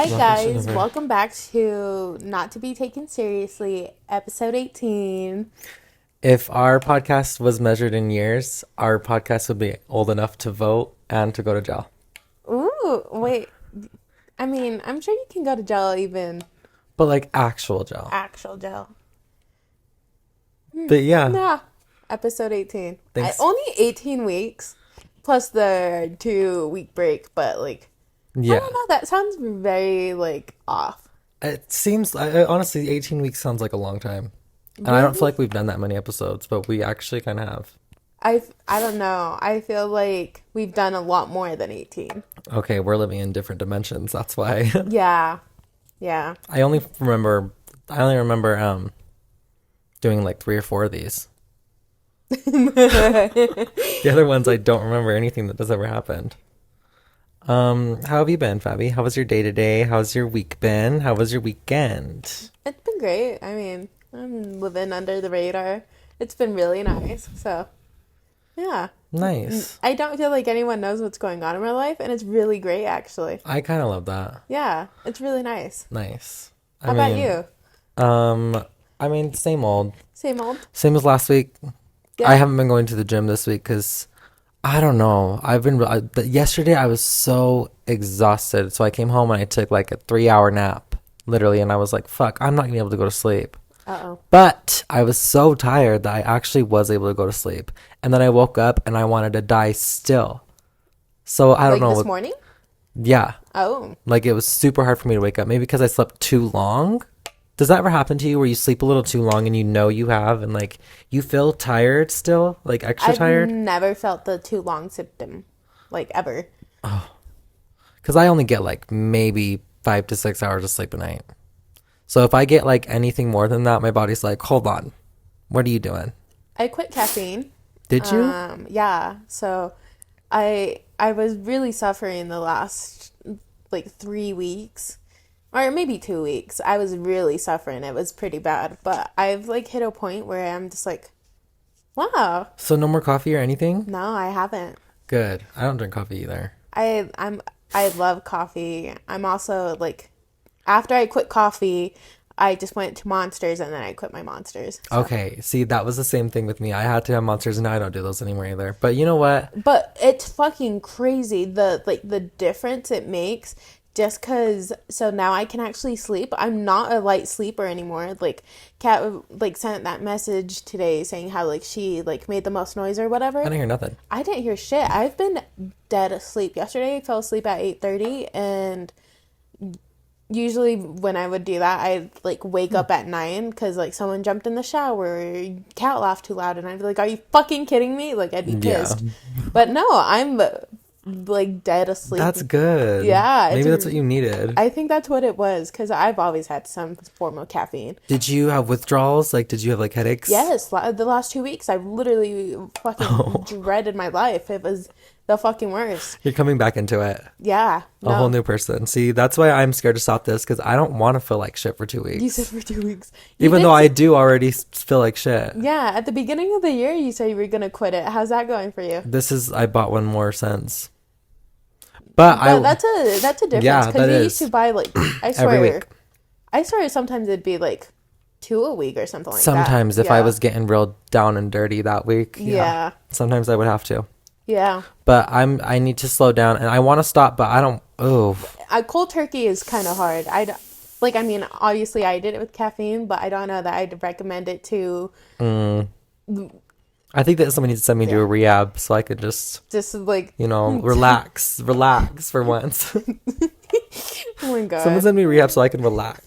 Hi guys, welcome back to Not to Be Taken Seriously, episode 18. If our podcast was measured in years, our podcast would be old enough to vote and to go to jail. Ooh, wait. I mean, I'm sure you can go to jail even But like actual jail. actual jail. But yeah. Yeah, episode 18. Thanks. Only 18 weeks plus the 2-week break, but like, I Yeah. don't know, that sounds very like off. It seems, honestly, 18 weeks sounds like a long time. And I don't feel like we've done that many episodes, but we actually kind of have. I don't know. I feel like we've done a lot more than 18. Okay, we're living in different dimensions. That's why. Yeah. Yeah. I only remember doing like 3 or 4 of these. The other ones I don't remember anything that has ever happened. How have you been, Fabi? How was your day today? How's your week been? How was your weekend? It's been great. I mean, I'm living under the radar. It's been really nice. So, yeah. Nice. I don't feel like anyone knows what's going on in my life, and it's really great, actually. I kind of love that. Yeah, it's really nice. Nice. How about you? I mean, same old. Same old? Same as last week. Yeah. I haven't been going to the gym this week because I don't know. Yesterday I was so exhausted. So I came home and I took like a 3-hour nap, literally. And I was like, fuck, I'm not going to be able to go to sleep. Uh-oh. But I was so tired that I actually was able to go to sleep. And then I woke up and I wanted to die still. So I don't know. This morning? Yeah. Oh. Like it was super hard for me to wake up. Maybe because I slept too long. Does that ever happen to you where you sleep a little too long and you know you have and like you feel tired still? Like extra tired? I've never felt the too long symptom. Like, ever. Because I only get like maybe 5 to 6 hours of sleep a night. So if I get like anything more than that, my body's like, hold on. What are you doing? I quit caffeine. Did you? Yeah. So, I was really suffering the last, like, 3 weeks. Or maybe 2 weeks. I was really suffering. It was pretty bad. But I've, like, hit a point where I'm just like, wow. So no more coffee or anything? No, I haven't. Good. I don't drink coffee either. I love coffee. I'm also, like, after I quit coffee, I just went to Monsters and then I quit my Monsters. So. Okay. See, that was the same thing with me. I had to have Monsters and now I don't do those anymore either. But you know what? But it's fucking crazy the difference it makes. Just because, so now I can actually sleep. I'm not a light sleeper anymore. Like, Kat, like, sent that message today saying how, like, she, like, made the most noise or whatever. I didn't hear nothing. I didn't hear shit. I've been dead asleep. Yesterday, I fell asleep at 8:30, and usually when I would do that, I'd, like, wake up at 9 because, like, someone jumped in the shower or Cat laughed too loud, and I'd be like, are you fucking kidding me? Like, I'd be pissed. Yeah. But no, I'm like dead asleep. That's good. Yeah. Maybe that's what you needed. I think that's what it was because I've always had some form of caffeine. Did you have withdrawals? Like, did you have like headaches? Yes. The last 2 weeks, I've literally fucking dreaded my life. It was the fucking worst. You're coming back into it. Yeah. A whole new person. See, that's why I'm scared to stop this because I don't want to feel like shit for 2 weeks. You said for 2 weeks. Even though I do already feel like shit. Yeah. At the beginning of the year, you said you were going to quit it. How's that going for you? I bought one more since. But that's a difference. Yeah, because that you is. used to buy like, I swear. Every week. I swear sometimes it'd be like 2 a week or something like that. Sometimes if I was getting real down and dirty that week. Yeah. Sometimes I would have to. Yeah. But I need to slow down and I want to stop, but I don't. Oh. Cold turkey is kind of hard. I mean, obviously I did it with caffeine, but I don't know that I'd recommend it to. I think that someone needs to send me to a rehab so I could just like, relax for once. Oh my god. Someone send me rehab so I can relax.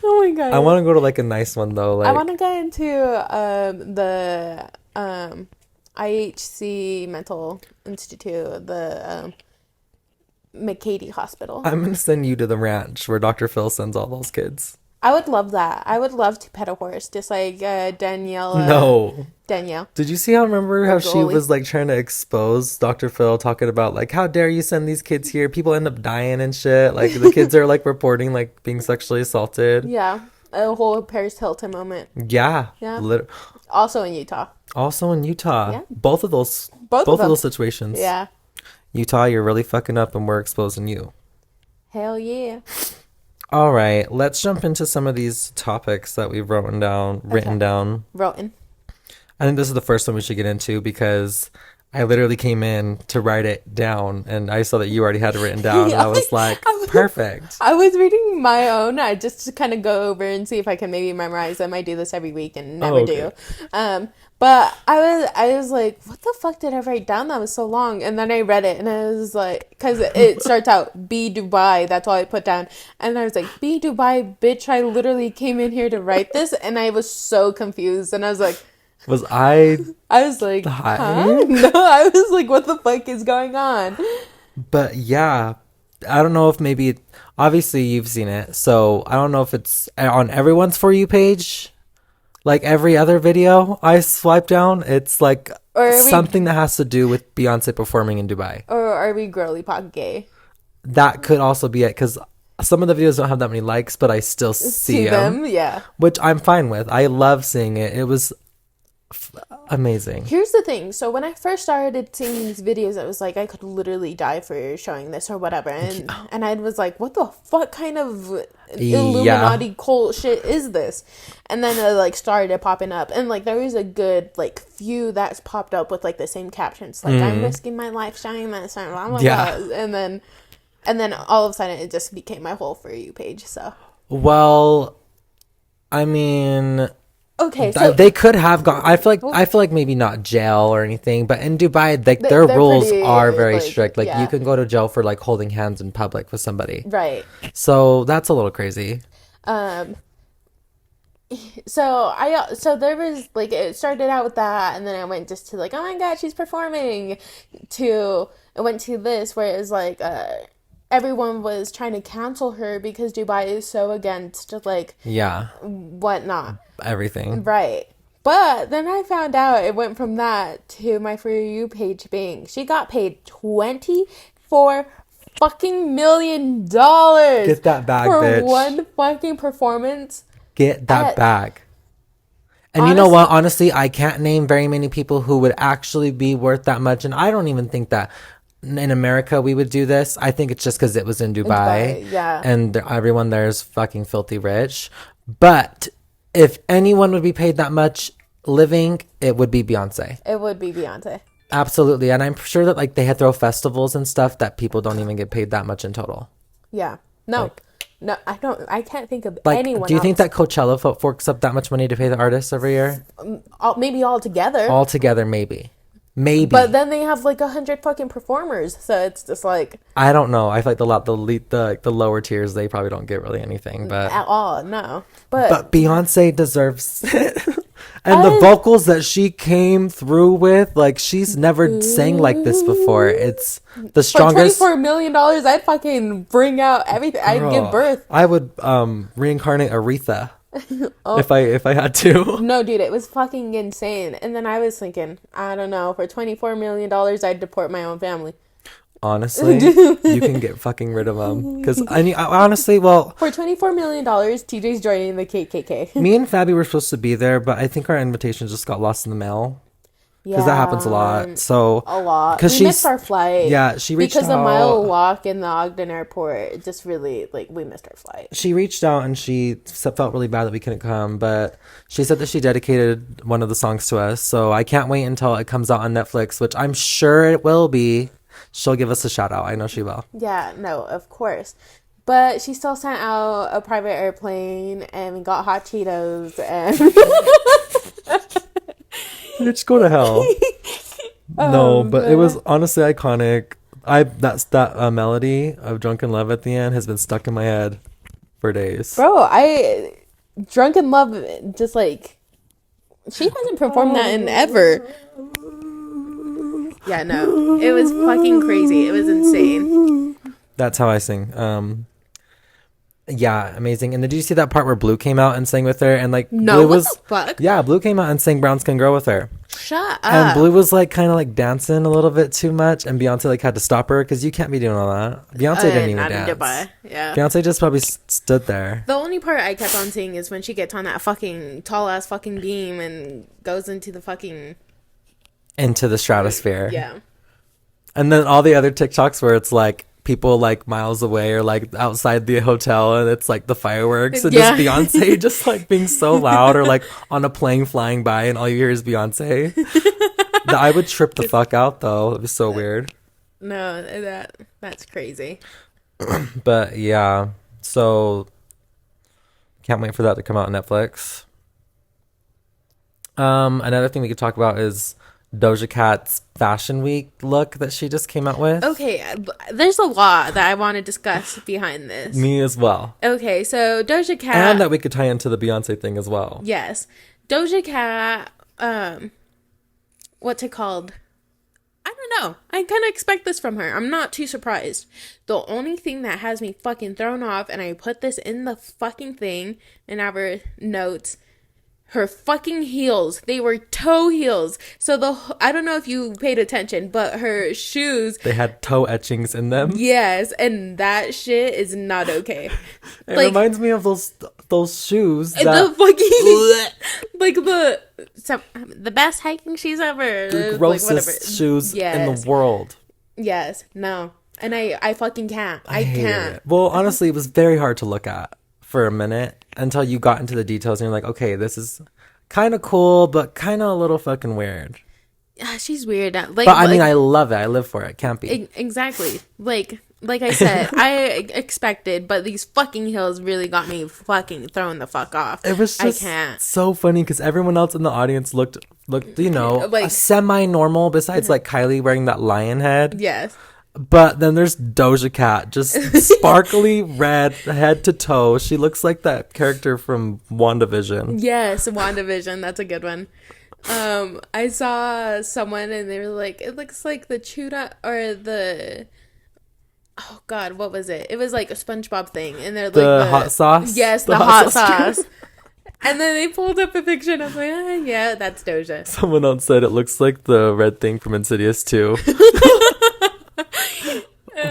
Oh my god. I want to go to like a nice one though. Like I want to go into the IHC Mental Institute, the McCady Hospital. I'm gonna send you to the ranch where Dr. Phil sends all those kids. I would love that. I would love to pet a horse, just like Danielle. No. Danielle. Did you see how she goalie. was like trying to expose Dr. Phil, talking about like, how dare you send these kids here? People end up dying and shit. Like the kids are like reporting like being sexually assaulted. Yeah. A whole Paris Hilton moment. Yeah. Yeah. Also in Utah. Also in Utah. Yeah. Both of those situations. Yeah. Utah, you're really fucking up and we're exposing you. Hell yeah. All right, let's jump into some of these topics that we've written down. Roten. I think this is the first one we should get into because I literally came in to write it down and I saw that you already had it written down and I was like, perfect. I was reading my own. I just to kind of go over and see if I can maybe memorize them. I do this every week and never do. But I was like, what the fuck did I write down? That was so long. And then I read it and I was like, because it starts out B Dubai. That's all I put down. And I was like, B Dubai, bitch. I literally came in here to write this. And I was so confused. And I was like, I was like, huh? No, I was like, what the fuck is going on? But yeah, I don't know if maybe, obviously you've seen it. So I don't know if it's on everyone's For You page. Like every other video I swipe down, it's like something that has to do with Beyonce performing in Dubai. Or are we girly pop gay? That could also be it, because some of the videos don't have that many likes, but I still see them. Yeah. Which I'm fine with. I love seeing it. It was amazing. Here's the thing. So when I first started seeing these videos, I was like, I could literally die for showing this or whatever. And I was like, what the fuck kind of Illuminati cult shit is this? And then it like started popping up. And like there was a good like few that's popped up with like the same captions. Like, I'm risking my life showing this. And blah, blah, blah. And then all of a sudden it just became my whole For You page. So. Well, I mean... Okay, so they could have gone. I feel like maybe not jail or anything, but in Dubai, like their rules pretty, are very strict. Like yeah. you can go to jail for like holding hands in public with somebody. Right. So that's a little crazy. So there was like, it started out with that, and then I went just to like, oh my god, she's performing. I went to this where it was like everyone was trying to cancel her because Dubai is so against like whatnot. Everything. Right. But then I found out it went from that to my For You page being, she got paid $24 fucking million. Get that bag, for bitch. one fucking performance. Get that bag. And you know what? Honestly, I can't name very many people who would actually be worth that much. And I don't even think that in America we would do this. I think it's just because it was in Dubai. Yeah. And everyone there is fucking filthy rich. But if anyone would be paid that much living, it would be Beyonce. It would be Beyonce. Absolutely. And I'm sure that like they had throw festivals and stuff that people don't even get paid that much in total. Yeah. No. Like, no, I don't. I can't think of like, anyone do you else. think that Coachella forks up that much money to pay the artists every year? Maybe all together. All together, maybe. But then they have like 100 fucking performers, so it's just like, I don't know. I feel like the lower tiers, they probably don't get really anything, but at all. No, but Beyonce deserves it. And the vocals that she came through with, like she's never sang like this before. It's the strongest. For $24 million, I'd fucking bring out everything. I'd give birth. I would reincarnate Aretha. If I had to. No, dude, it was fucking insane. And then I was thinking, I don't know, for $24 million, I'd deport my own family. Honestly, you can get fucking rid of them. Because I honestly, well, for $24 million, TJ's joining the KKK. Me and Fabi were supposed to be there, but I think our invitation just got lost in the mail. Because that happens a lot. So a lot. Because we missed our flight. Yeah, she reached out. Because the mile walk in the Ogden airport, it just really, like, we missed our flight. She reached out and she felt really bad that we couldn't come, but she said that she dedicated one of the songs to us. So I can't wait until it comes out on Netflix, which I'm sure it will be. She'll give us a shout out. I know she will. Yeah, no, of course. But she still sent out a private airplane, and we got hot Cheetos, and Bitch, go to hell. No, but it was honestly iconic. That melody of Drunken Love at the end has been stuck in my head for days. Bro, Drunken Love, just like, she hasn't performed that in ever. Yeah, no, it was fucking crazy. It was insane. That's how I sing. Yeah, amazing. And did you see that part where Blue came out and sang with her? And like, no, Blue what the fuck? Yeah, Blue came out and sang Brown Skin Girl with her. Shut up. And Blue was like kind of like dancing a little bit too much, and Beyonce like had to stop her because you can't be doing all that. Beyonce didn't even dance. Yeah. Beyonce just probably stood there. The only part I kept on seeing is when she gets on that fucking tall ass fucking beam and goes into the stratosphere. Yeah. Yeah. And then all the other TikToks where it's like people like miles away or like outside the hotel, and it's like the fireworks and Yeah. just Beyonce just like being so loud, or like on a plane flying by and all you hear is Beyonce. I would trip the fuck out though. It was so weird. No, that's crazy. But yeah, so can't wait for that to come out on Netflix. Another thing we could talk about is Doja Cat's Fashion Week look that she just came out with. Okay, there's a lot that I want to discuss behind this. Me as well. Okay, so Doja Cat, And that we could tie into the Beyonce thing as well. yes, Doja Cat. What's it called? I don't know. I kind of expect this from her. I'm not too surprised. The only thing that has me fucking thrown off, and I put this in the fucking thing in our notes, her fucking heels. They were toe heels. So I don't know if you paid attention, but her shoes. They had toe etchings in them. Yes, and that shit is not okay. It reminds me of those shoes. The fucking like the best hiking shoes ever. The grossest shoes in the world. Yes, no, and I fucking can't. I can't. It. Well, honestly, it was very hard to look at for a minute until you got into the details and you're like, okay, this is kind of cool, but kind of a little fucking weird. Yeah, she's weird. But I mean, I love it. I live for it. Can't be. Exactly. Like I said, I expected, but these fucking heels really got me fucking thrown the fuck off. It was just so funny because everyone else in the audience looked, like semi-normal besides like Kylie wearing that lion head. Yes. But then there's Doja Cat, just sparkly red head to toe. She looks like that character from WandaVision. Yes, WandaVision. That's a good one. I saw someone and they were like, it looks like the Chuda or the... Oh, God, what was it? It was like a SpongeBob thing. And they're like... The hot sauce? Yes, the hot sauce. And then they pulled up a picture and I was like, yeah, that's Doja. Someone else said it looks like the red thing from Insidious 2.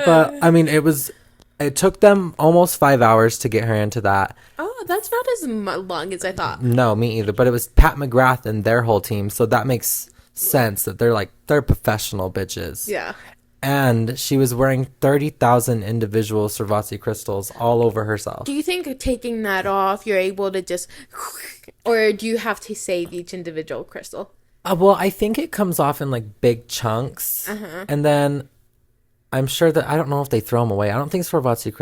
But I mean, it took them almost 5 hours to get her into that. Oh, that's not as long as I thought. No, me either. But it was Pat McGrath and their whole team, so that makes sense that they're professional bitches. Yeah. And she was wearing 30,000 individual Swarovski crystals all over herself. Do you think taking that off, you're able to just, or do you have to save each individual crystal? Well, I think it comes off in like big chunks, and then I'm sure that I don't know if they throw them away. I don't think Swarovski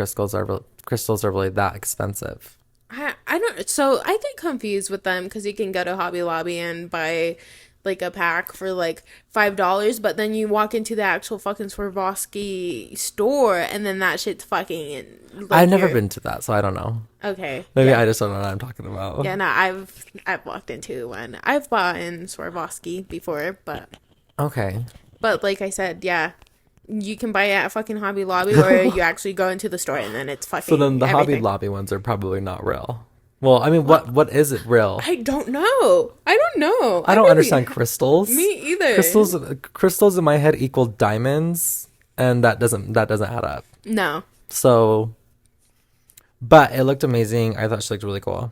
crystals are really that expensive. I don't. So I get confused with them because you can go to Hobby Lobby and buy like a pack for like $5, but then you walk into the actual fucking Swarovski store and then that shit's fucking. Like, I've never been to that, so I don't know. Okay. Maybe I just don't know what I'm talking about. Yeah, no, I've walked into one. I've bought in Swarovski before, but. Okay. But like I said, yeah. You can buy it at fucking Hobby Lobby, or you actually go into the store and then it's fucking. So then the everything. Hobby Lobby ones are probably not real. Well, I mean, what is it real? I don't know. I don't understand crystals. Me either. Crystals in my head equal diamonds, and that doesn't add up. No. So, but it looked amazing. I thought she looked really cool.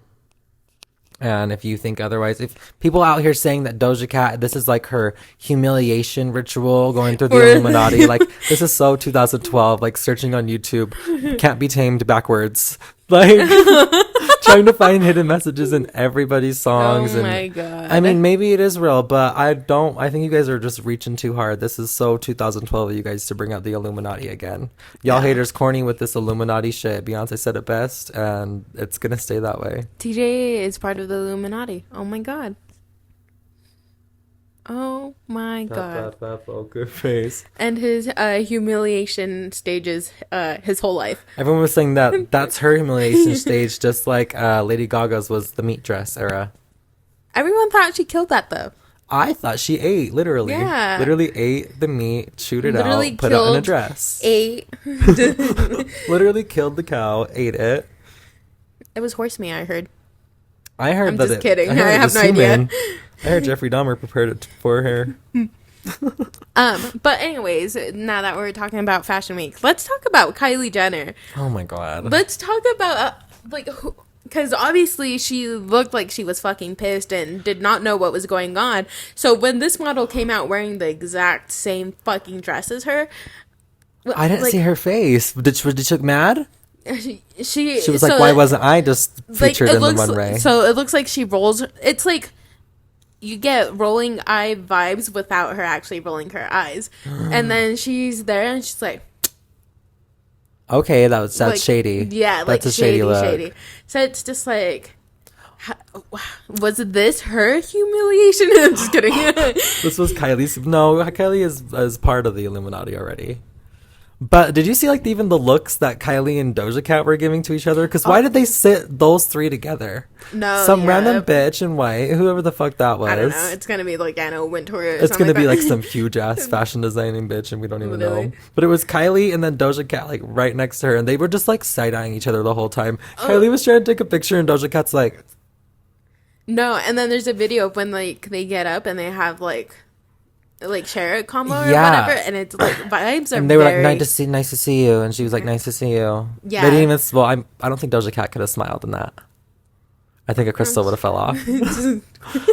And if you think otherwise, if people out here saying that Doja Cat, this is like her humiliation ritual going through the Illuminati, like this is so 2012, like searching on YouTube, can't be tamed backwards, like trying to find hidden messages in everybody's songs. Oh my God. I mean, maybe it is real, but I think you guys are just reaching too hard. This is so 2012 of you guys to bring out the Illuminati again. Y'all haters corny with this Illuminati shit. Beyonce said it best, and it's gonna stay that way. TJ is part of the Illuminati. Oh my God. Oh my God. Poker face. And his humiliation stages his whole life. Everyone was saying that that's her humiliation stage, just like Lady Gaga's was the meat dress era. Everyone thought she killed that though. I thought she ate, literally. Yeah. Literally ate the meat, chewed it out, put it in a dress. Ate. Literally killed the cow, ate it. It was horse meat, I heard. I'm just kidding. I have no idea. I heard Jeffrey Dahmer prepared it for her. But anyways, now that we're talking about Fashion Week, let's talk about Kylie Jenner. Oh my God. Let's talk about because obviously she looked like she was fucking pissed and did not know what was going on. So when this model came out wearing the exact same fucking dress as her, I didn't like, see her face. Did she look mad? She was like, so, "Why wasn't I just like, featured in the runway?" So it looks like she rolls. It's like you get rolling eye vibes without her actually rolling her eyes, and then she's there and she's like, "Okay, that's like, shady. Yeah, that's like a shady look." shady. So it's just like, was this her humiliation? I'm just kidding. This was Kylie's. No, Kylie is part of the Illuminati already. But did you see like even the looks that Kylie and Doja Cat were giving to each other? Because why did they sit those three together? No, Some random bitch in white, whoever the fuck that was. I don't know. It's gonna be like Anna Wintour. It's gonna be like some huge ass fashion designing bitch, and we don't even know. But it was Kylie and then Doja Cat like right next to her, and they were just like side eyeing each other the whole time. Kylie was trying to take a picture, and Doja Cat's like, no. And then there's a video of when like they get up and they have like share a combo or whatever, and it's like vibes are. And they were like, nice to see you, and she was like, nice to see you. Yeah. They didn't even. Well, I don't think Doja Cat could have smiled in that. I think a crystal would have fell off.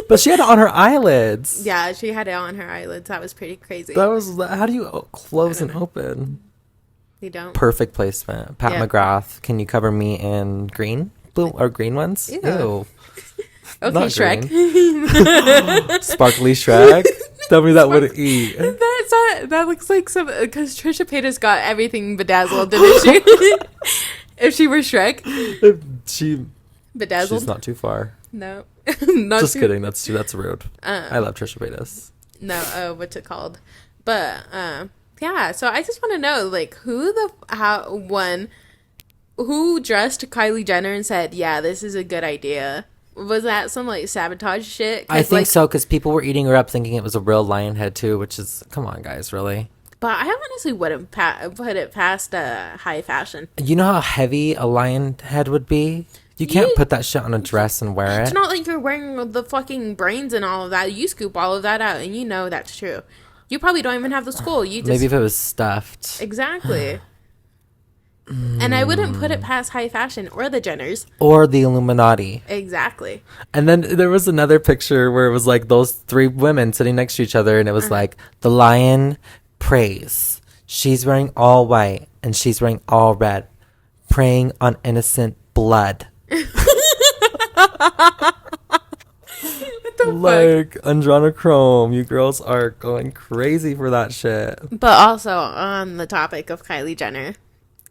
But she had it on her eyelids. Yeah, she had it on her eyelids. That was pretty crazy. That was. How do you close and open? You don't. Perfect placement. Pat McGrath. Can you cover me in green, blue, or green ones? Ew. Okay, Not Shrek. Sparkly Shrek. Tell me that wouldn't eat. That looks like some, because Trisha Paytas got everything bedazzled, didn't she? If she were Shrek, bedazzled. She's not too far. No, not just kidding. That's rude. I love Trisha Paytas. No, what's it called? But yeah. So I just want to know, like, who dressed Kylie Jenner and said, "Yeah, this is a good idea." Was that some like sabotage shit? I think so, because people were eating her up thinking it was a real lion head too, which is, come on guys, really. But I honestly wouldn't put it past high fashion. You know how heavy a lion head would be? You can't put that shit on a dress and wear it. It's not like you're wearing the fucking brains and all of that. You scoop all of that out, and you know that's true. You probably don't even have the skull. You just, maybe if it was stuffed. Exactly. And I wouldn't put it past high fashion or the Jenners. Or the Illuminati. Exactly. And then there was another picture where it was like those three women sitting next to each other, and it was like, the lion prays. She's wearing all white, and she's wearing all red, praying on innocent blood. Like Andronochrome, you girls are going crazy for that shit. But also on the topic of Kylie Jenner,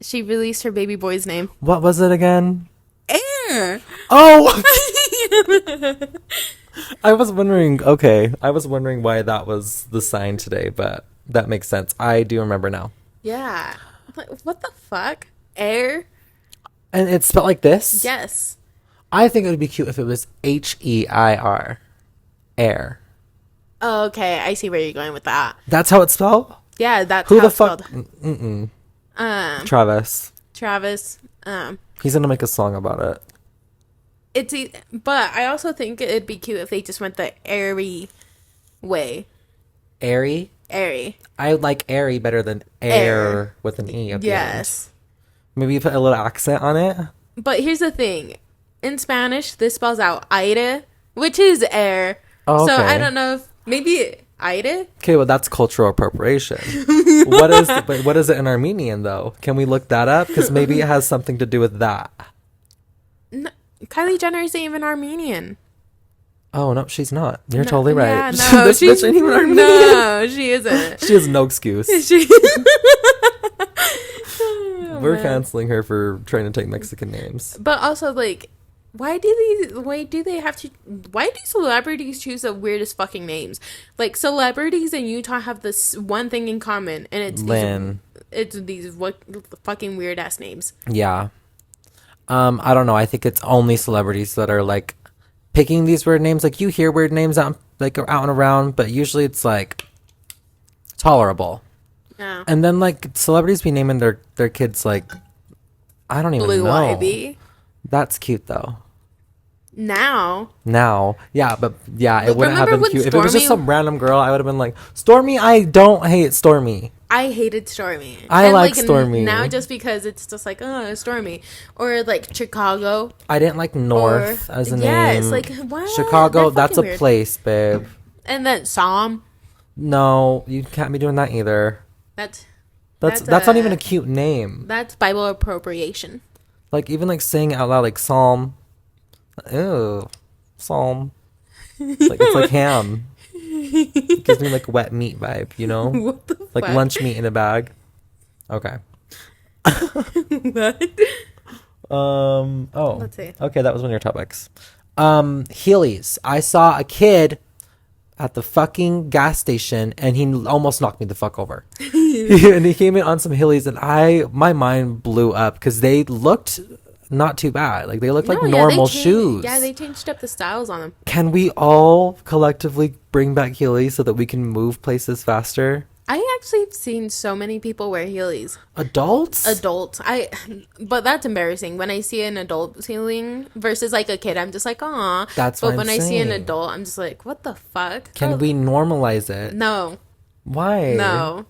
she released her baby boy's name. What was it again? Air. Oh. I was wondering why that was the sign today, but that makes sense. I do remember now. Yeah. Like, what the fuck? Air. And it's spelled like this? Yes. I think it would be cute if it was H-E-I-R. Air. Oh, okay. I see where you're going with that. That's how it's spelled? Yeah, that's Who how the it's fuck? spelled. Travis. He's gonna make a song about it. But I also think it'd be cute if they just went the airy way. Airy? Airy. I like airy better than air with an E at the end. Maybe you put a little accent on it. But here's the thing. In Spanish, this spells out aire, which is air. Oh, okay. So I don't know if maybe aire. Okay, well that's cultural appropriation. What is it in Armenian though? Can we look that up? Because maybe it has something to do with that. No, Kylie Jenner isn't even Armenian. Oh no, she's not. You're totally right. Yeah, no, this bitch ain't even Armenian. No, she isn't. She has no excuse. We're canceling her for trying to take Mexican names. But also, like, why do celebrities choose the weirdest fucking names? Like, celebrities in Utah have this one thing in common, and it's Lynn. These fucking weird ass names. Yeah. I don't know. I think it's only celebrities that are like picking these weird names. Like, you hear weird names out and around, but usually it's like tolerable. Yeah. And then like celebrities be naming their kids like, I don't even know. Blue Ivy. That's cute though. Now. Yeah, but it wouldn't have been cute. Stormy, if it was just some random girl, I would have been like, Stormy, I don't hate Stormy. I hated Stormy. I like Stormy. Now just because it's just like, oh, Stormy. Or like Chicago. I didn't like North as a name. Yeah, it's like, what? Chicago, that's a weird. place, babe. And then Psalm. No, you can't be doing that either. That's That's not even a cute name. That's Bible appropriation. Like, even like saying it out loud, like Psalm. Ew, Psalm. It's like ham. It gives me like wet meat vibe, you know? What the like fuck? lunch meat in a bag. Okay. What? Oh. Let's see. Okay, that was one of your topics. Heelys. I saw a kid at the fucking gas station and he almost knocked me the fuck over. And he came in on some Heelys and my mind blew up because they looked not too bad. Like, they looked like normal shoes. Yeah, they changed up the styles on them. Can we all collectively bring back Heelys so that we can move places faster? I actually have seen so many people wear Heelys. Adults? But that's embarrassing. When I see an adult heeling versus like a kid, I'm just like, aw. That's but what when I'm I see an saying. adult, I'm just like, what the fuck? Can we normalize it? No. Why? No.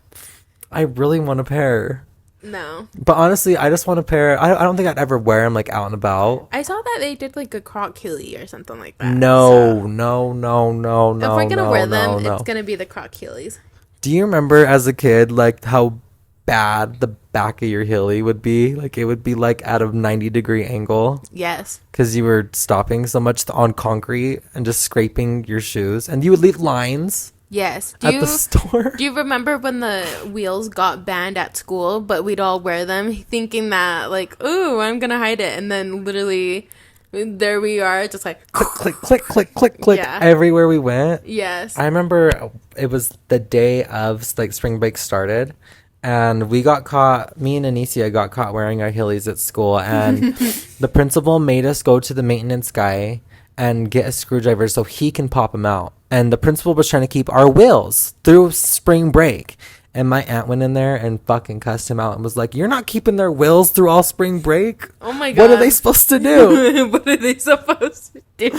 I really want a pair. No. But honestly, I just want a pair. I don't think I'd ever wear them like out and about. I saw that they did like a croc Heely or something like that. No. So If if we're gonna wear them, it's gonna be the croc Heelys. Do you remember as a kid, like, how bad the back of your Heely would be? Like, it would be like at a 90-degree angle. Yes. Because you were stopping so much on concrete and just scraping your shoes. And you would leave lines. Yes. At the store. Do you remember when the wheels got banned at school, but we'd all wear them thinking that, like, ooh, I'm going to hide it. And then literally, there we are, just like, click, click, click, click, click, Yeah. everywhere we went. Yes. I remember it was the day of, like, spring break started. And we got caught, me and Anicia got caught wearing our Heelys at school. And the principal made us go to the maintenance guy and get a screwdriver so he can pop them out. And the principal was trying to keep our wheels through spring break. And my aunt went in there and fucking cussed him out and was like, you're not keeping their wheels through all spring break? Oh my God. What are they supposed to do? What are they supposed to do?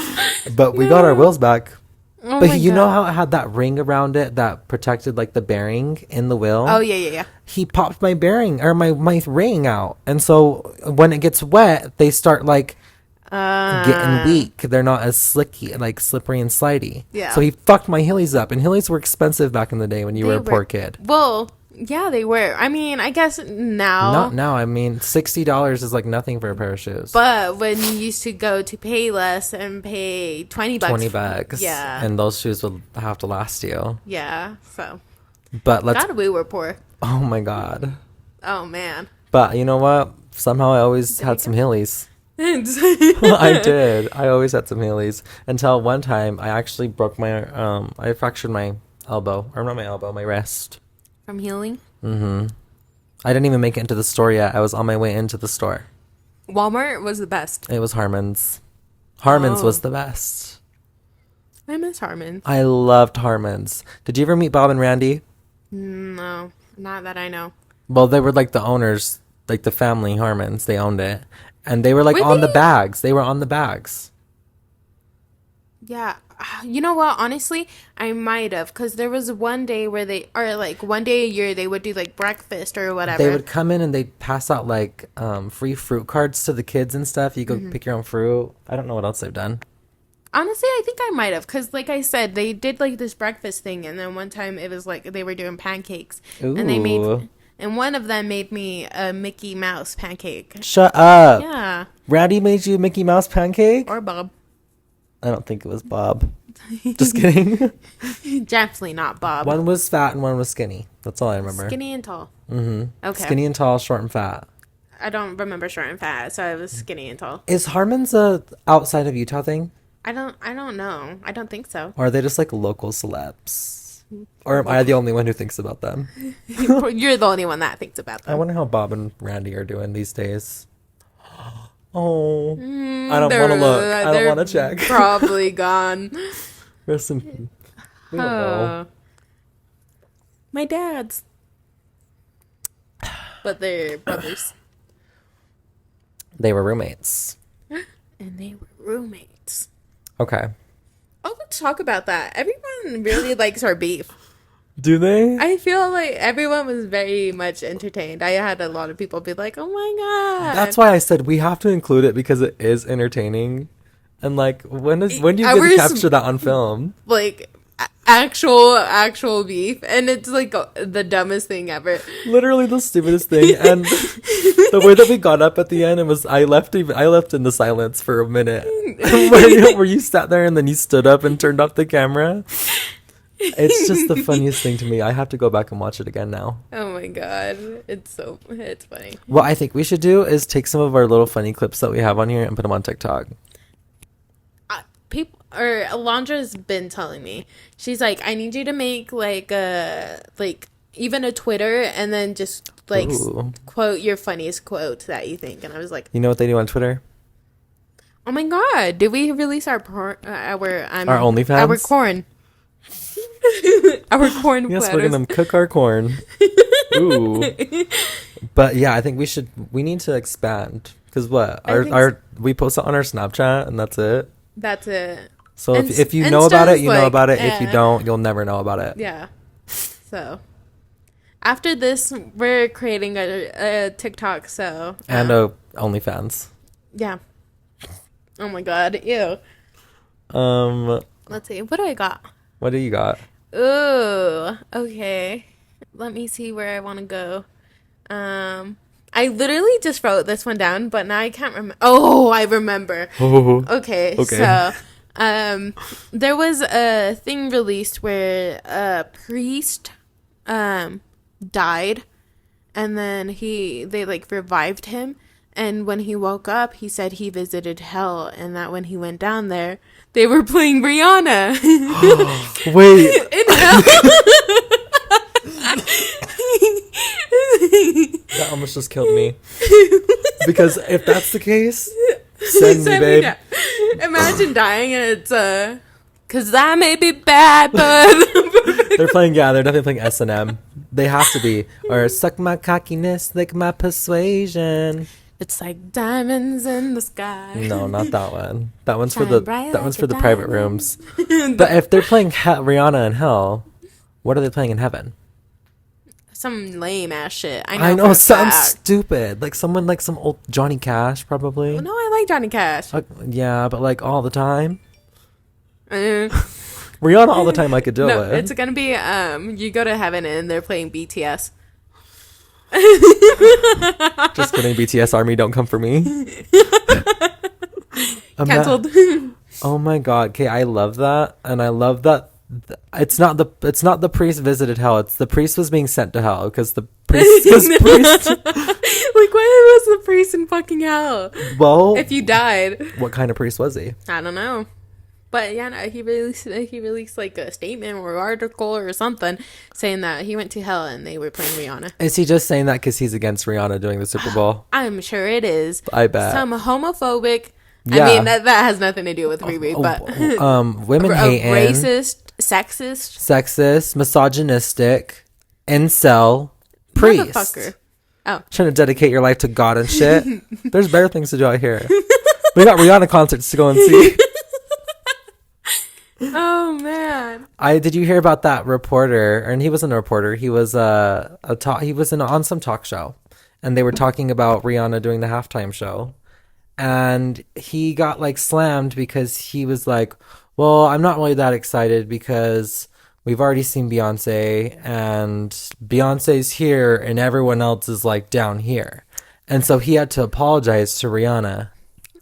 But we got our wheels back. Oh But my you God. know how it had that ring around it that protected like the bearing in the wheel? Oh, yeah. He popped my bearing or my ring out. And so when it gets wet, they start like getting weak. They're not as slicky, like slippery and slidey. Yeah. So he fucked my Heelys up. And Heelys were expensive back in the day when you were a poor kid. Well, yeah, they were. I mean, I guess now. Not now. I mean, $60 is like nothing for a pair of shoes. But when you used to go to Payless and pay $20. $20. Yeah. And those shoes will have to last you. Yeah, so. But God, we were poor. Oh my God. Oh, man. But you know what? Somehow I always had some Heelys. I did. I always had some Heelys until one time I actually broke I fractured my elbow, or not my elbow, my wrist. From healing? Mm-hmm. I didn't even make it into the store yet. I was on my way into the store. Walmart was the best. It was Harmon's. Harmon's Oh. was the best. I miss Harmon. I loved Harmon's. Did you ever meet Bob and Randy? No, not that I know. Well, they were like the owners, like the family Harmon's. They owned it. And they were like Were on the they? bags. They were on the bags. Yeah. You know what? Honestly, I might have. Because there was one day where one day a year, they would do like breakfast or whatever. They would come in and they'd pass out like free fruit cards to the kids and stuff. You go pick your own fruit. I don't know what else they've done. Honestly, I think I might have. Because like I said, they did like this breakfast thing. And then one time it was like they were doing pancakes. Ooh. And one of them made me a Mickey Mouse pancake. Shut up. Yeah. Randy made you a Mickey Mouse pancake? Or Bob. I don't think it was Bob. Just kidding. Definitely not Bob. One was fat and one was skinny. That's all I remember. Skinny and tall. Mm-hmm. Okay. Skinny and tall, short and fat. I don't remember short and fat, so I was skinny and tall. Is Harmon's a outside of Utah thing? I don't know. I don't think so. Or are they just like local celebs? Or am I the only one who thinks about them? You're the only one that thinks about I them. wonder how Bob and Randy are doing these days. Oh, I don't They're- want to look. I don't they're want to check. Probably gone. There's some. We don't know. My dad's. But they're brothers. They were roommates. And they were roommates. Okay. Oh, let's talk about that. Everyone really likes our beef. Do they? I feel like everyone was very much entertained. I had a lot of people be like, oh my God. That's why I said we have to include it because it is entertaining. And like, when do you get to capture that on film? Like, actual beef, and it's like the dumbest thing ever. Literally the stupidest thing. And the way that we got up at the end, it was I left in the silence for a minute. where you sat there and then you stood up and turned off the camera. It's just the funniest thing to me. I have to go back and watch it again now. Oh my god, it's funny. What I think we should do is take some of our little funny clips that we have on here and put them on TikTok. Alondra's been telling me, she's like, I need you to make like even a Twitter and then just like quote your funniest quote that you think. And I was like, you know what they do on Twitter? Oh my god, did we release our OnlyFans? Our corn. Our corn. Yes, platters. we're gonna cook our corn. Ooh. But yeah, I think we need to expand, because we post it on our Snapchat and that's it. That's it. So if you know about it, you know about it. If you don't, you'll never know about it. Yeah. So after this, we're creating a TikTok. So and a OnlyFans. Yeah. Oh my god. Ew. Let's see. What do I got? What do you got? Ooh. Okay. Let me see where I want to go. I literally just wrote this one down, but now I can't remember. Oh, I remember. Okay. So, there was a thing released where a priest, died, and then they like revived him. And when he woke up, he said he visited hell, and that when he went down there, they were playing Rihanna. Wait. In hell. That almost just killed me. Because if that's the case, send me, babe. Imagine dying and it's cause that may be bad, but they're definitely playing S&M. They have to be. Or suck my cockiness, lick my persuasion. It's like diamonds in the sky. No, not that one. That one's for the private rooms. But if they're playing Rihanna in hell, what are they playing in heaven? Some lame ass shit. I know something stupid, like someone like some old Johnny Cash probably. Well, no, I like Johnny Cash. Yeah, but like all the time. Rihanna all the time I could do it. It's gonna be you go to heaven and they're playing BTS. Just kidding, BTS Army, don't come for me. Cancelled. Oh my god. Okay, I love that, and I love that. It's not the priest visited hell. It's the priest was being sent to hell because the priest. Like, why was the priest in fucking hell? Well, if you died, what kind of priest was he? I don't know. But yeah, no, he released like a statement or article or something saying that he went to hell and they were playing Rihanna. Is he just saying that because he's against Rihanna doing the Super Bowl? I'm sure it is. I bet. Some homophobic. Yeah. I mean, that has nothing to do with Riri, but women hating, racist, sexist, misogynistic, incel, priest. Motherfucker. Oh, trying to dedicate your life to God and shit. There's better things to do out here. We got Rihanna concerts to go and see. Oh man! Did you hear about that reporter? And he wasn't a reporter. He was he was on some talk show, and they were talking about Rihanna doing the halftime show, and he got like slammed because he was like, "Well, I'm not really that excited because we've already seen Beyonce, and Beyonce's here, and everyone else is like down here," and so he had to apologize to Rihanna.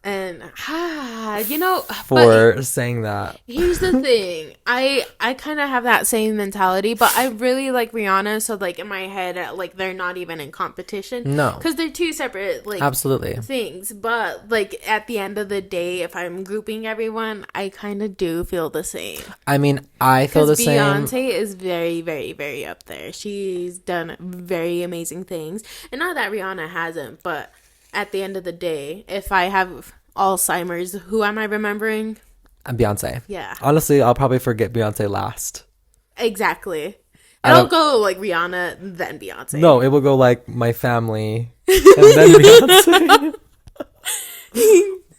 And for saying that. Here's the thing. I kind of have that same mentality, but I really like Rihanna, so like in my head, like they're not even in competition. No, because they're two separate absolutely things. But like at the end of the day, if I'm grouping everyone, I kind of do feel the same. I mean, I feel the same. Beyonce is very, very, very up there. She's done very amazing things, and not that Rihanna hasn't, but at the end of the day, if I have Alzheimer's, who am I remembering? Beyonce. Yeah. Honestly, I'll probably forget Beyonce last. Exactly. It'll go like Rihanna, then Beyonce. No, it will go like my family, and then Beyonce.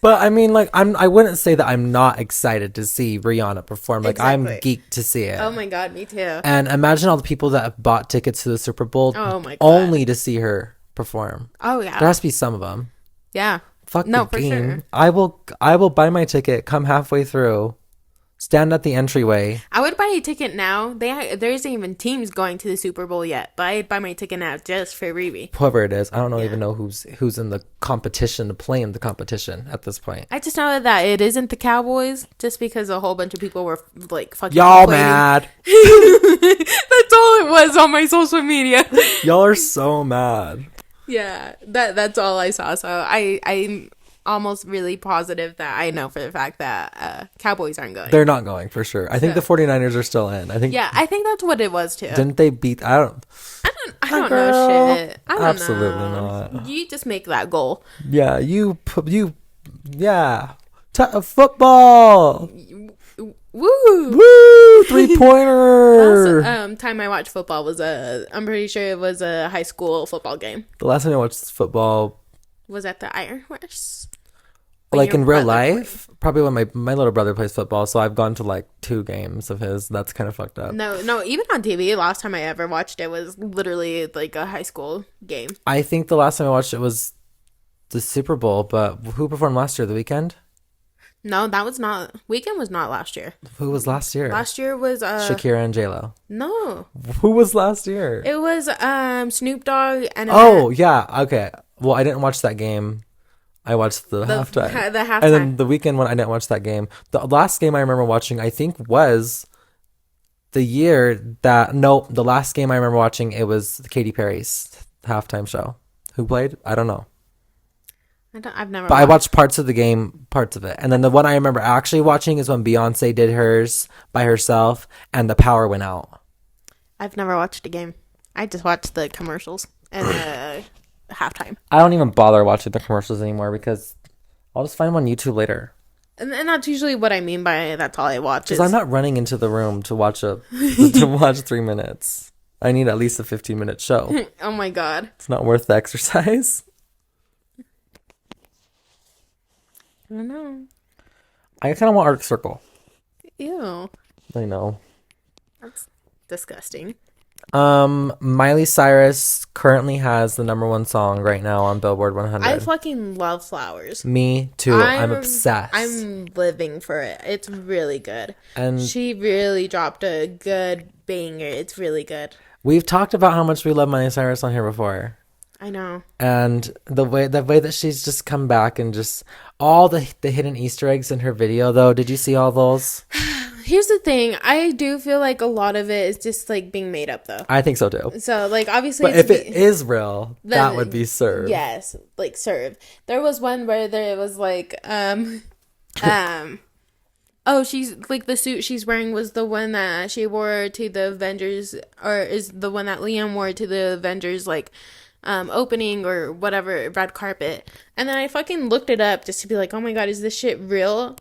But I mean, like, I wouldn't say that I'm not excited to see Rihanna perform. Like, exactly. I'm geeked to see it. Oh my god, me too. And imagine all the people that have bought tickets to the Super Bowl only to see her perform. Oh yeah, there has to be some of them. Yeah, fuck no, for sure. I will buy my ticket, come halfway through, Stand at the entryway. I would buy a ticket now. There isn't even teams going to the Super Bowl yet, but I'd buy my ticket now just for Riri. Whoever it is, I don't Yeah. even know who's in the competition to play in the competition at this point. I just know that it isn't the Cowboys, just because a whole bunch of people were like fucking Y'all complaining. mad. That's all it was on my social media. Y'all are so mad. Yeah, that's all I saw. So I'm almost really positive that I know for the fact that Cowboys aren't going. They're not going for sure. I think the 49ers are still in. I think. Yeah, I think that's what it was too. Didn't they beat? I don't I don't girl. know shit. I don't Absolutely know. not. You just make that goal. Yeah, yeah. Football. Woo! Woo! 3-pointer. Last time I watched football was I'm pretty sure it was a high school football game. The last time I watched football, Was at the Iron Horse? like in real life, probably when my little brother plays football, so I've gone to like 2 games of his. That's kind of fucked up. No, even on TV, last time I ever watched it was literally like a high school game. I think the last time I watched it was the Super Bowl, but who performed last year? The Weeknd? No, that was not. Weekend was not last year. Who was last year? Last year was Shakira and J-Lo. No, Who was last year? it was Snoop Dogg and Oh, yeah. Okay. Well, I didn't watch that game. I watched the halftime. The halftime. And then the Weekend one, I didn't watch that game. The last game I remember watching, I think, was the year that... No, the last game I remember watching, it was Katy Perry's halftime show. Who played? I don't know. I've never. But I watched parts of the game, parts of it. And then the one I remember actually watching is when Beyonce did hers by herself and the power went out. I've never watched a game. I just watched the commercials and the halftime. I don't even bother watching the commercials anymore because I'll just find them on YouTube later. And that's usually what I mean by that's all I watch. Because I'm not running into the room to watch to watch 3 minutes. I need at least a 15-minute show. Oh my god. It's not worth the exercise. I don't know. I kind of want Arctic Circle. Ew. I know. That's disgusting. Miley Cyrus currently has the #1 song right now on Billboard 100. I fucking love Flowers. Me too. I'm obsessed. I'm living for it. It's really good. And she really dropped a good banger. It's really good. we've talked about how much we love Miley Cyrus on here before. I know. And the way that she's just come back and just all the hidden Easter eggs in her video though. Did you see all those? Here's the thing. I do feel like a lot of it is just like being made up though. I think so too. So like obviously But if it is real, that would be served. Yes, like served. There was one where there was like oh, she's like the suit she's wearing was the one that she wore to the Avengers, or is the one that Liam wore to the Avengers like opening or whatever red carpet. And then I fucking looked it up just to be like, oh my god, is this shit real?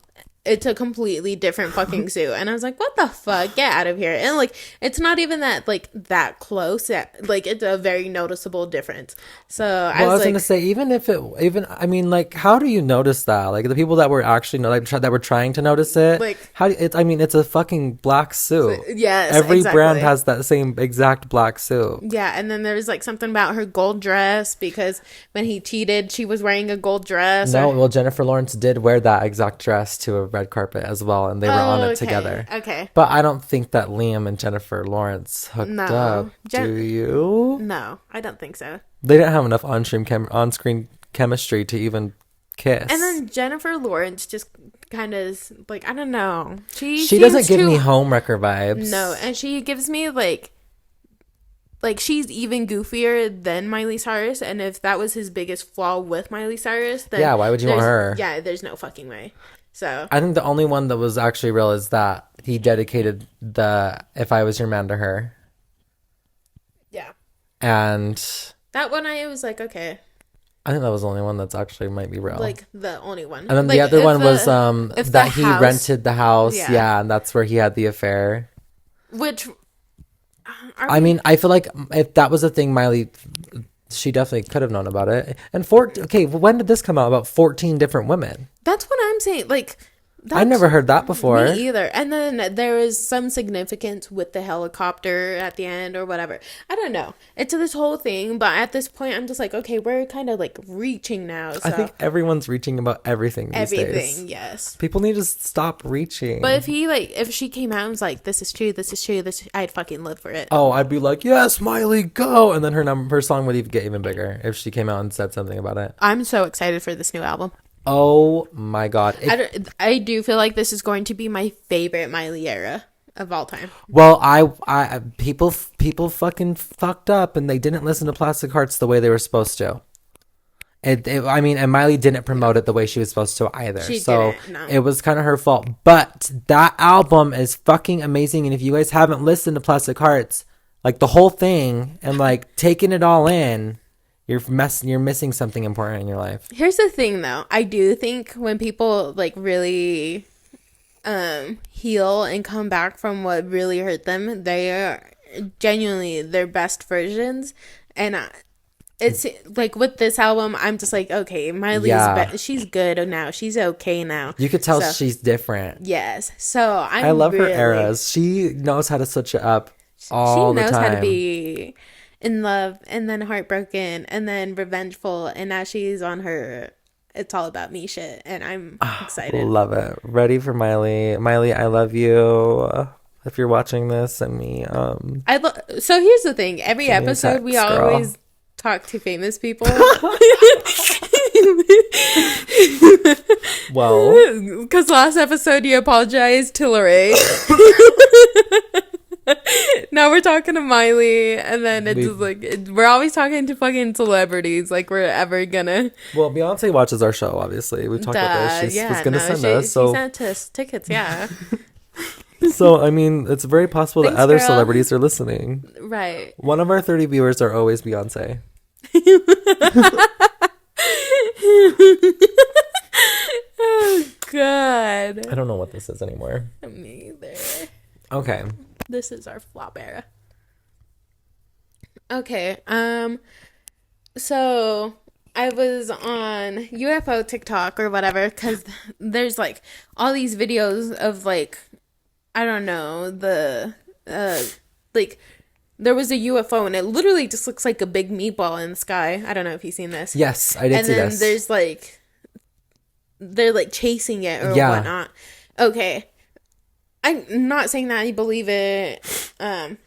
It's a completely different fucking suit. And I was like, what the fuck? Get out of here. And like, it's not even that like that close. Like, it's a very noticeable difference. So I was gonna say, I mean, like, how do you notice that? Like, the people that were actually that were trying to notice it, like, it's a fucking black suit. Yes, every exactly. brand has that same exact black suit. Yeah, and then there's like something about her gold dress because when he cheated, she was wearing a gold dress. Well, Jennifer Lawrence did wear that exact dress to a red carpet as well, and they were on it together. Okay. But I don't think that Liam and Jennifer Lawrence hooked up. Do you? No, I don't think so. They didn't have enough on-screen chemistry to even kiss. And then Jennifer Lawrence just kind of like, I don't know. She doesn't give me homewrecker vibes. No, and she gives me like she's even goofier than Miley Cyrus, and if that was his biggest flaw with Miley Cyrus, then yeah, why would you want her? Yeah, there's no fucking way. So I think the only one that was actually real is that he dedicated the "If I Was Your Man" to her. Yeah. And that one, I was like, okay. I think that was the only one that's actually might be real. Like the only one. And then like, the other one was that he rented the house. Yeah, and that's where he had the affair. Which I mean, I feel like if that was a thing, Miley, she definitely could have known about it. And when did this come out? About 14 different women. That's what I'm saying. Like, I never heard that before. Me either. And then there was some significance with the helicopter at the end or whatever. I don't know. It's this whole thing, but at this point, I'm just like, okay, we're kind of like reaching now. So. I think everyone's reaching about everything these days. Everything, yes. People need to stop reaching. But if she came out and was like, this is true, I'd fucking live for it. Oh, I'd be like, yes, Miley, go! And then her song would even get even bigger if she came out and said something about it. I'm so excited for this new album. Oh my god. I do feel like this is going to be my favorite Miley era of all time. Well, I people fucking fucked up and they didn't listen to Plastic Hearts the way they were supposed to. I mean, and Miley didn't promote it the way she was supposed to either. It was kind of her fault. But that album is fucking amazing. And if you guys haven't listened to Plastic Hearts, like the whole thing and like taking it all in, you're missing something important in your life. Here's the thing, though. I do think when people like really heal and come back from what really hurt them, they are genuinely their best versions. And it's like with this album, I'm just like, okay, Miley's she's good now. She's okay now. You could tell she's different. Yes. So I love her eras. She knows how to switch it up all the time. She knows how to be in love and then heartbroken and then revengeful, and now she's on her it's all about me shit, and I'm excited. Love it. Ready for Miley. I love you. If you're watching this, send me so here's the thing, every episode we always talk to famous people. Well, because last episode you apologized to Lorraine. Now we're talking to Miley, and then it's just like we're always talking to fucking celebrities, like we're ever gonna. Well, Beyonce watches our show. Obviously, we talked about this. She's gonna send us. So she sent us tickets. Yeah. So I mean, it's very possible that other celebrities are listening. Right. One of our 30 viewers are always Beyonce. Oh God. I don't know what this is anymore. Me either. Okay. This is our flop era. Okay. So I was on UFO TikTok or whatever, because there's like all these videos of like, I don't know, like there was a UFO and it literally just looks like a big meatball in the sky. I don't know if you've seen this. Yes, I did see this. And then there's like, they're like chasing it or whatnot. Okay. I'm not saying that I believe it,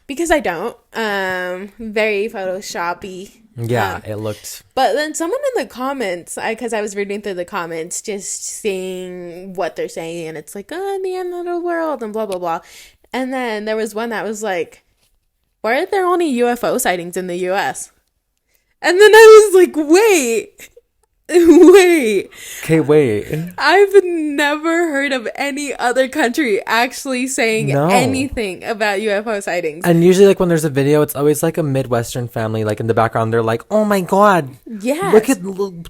because I don't. Very Photoshoppy. Yeah, it looked. But then someone in the comments, because I was reading through the comments, just seeing what they're saying, and it's like, oh, the end of the world, and blah, blah, blah. And then there was one that was like, why are there only UFO sightings in the U.S.? And then I was like, wait. Okay, wait. I've never heard of any other country actually saying anything about UFO sightings. And usually, like, when there's a video, it's always like a Midwestern family, like in the background. They're like, oh my God. Yes.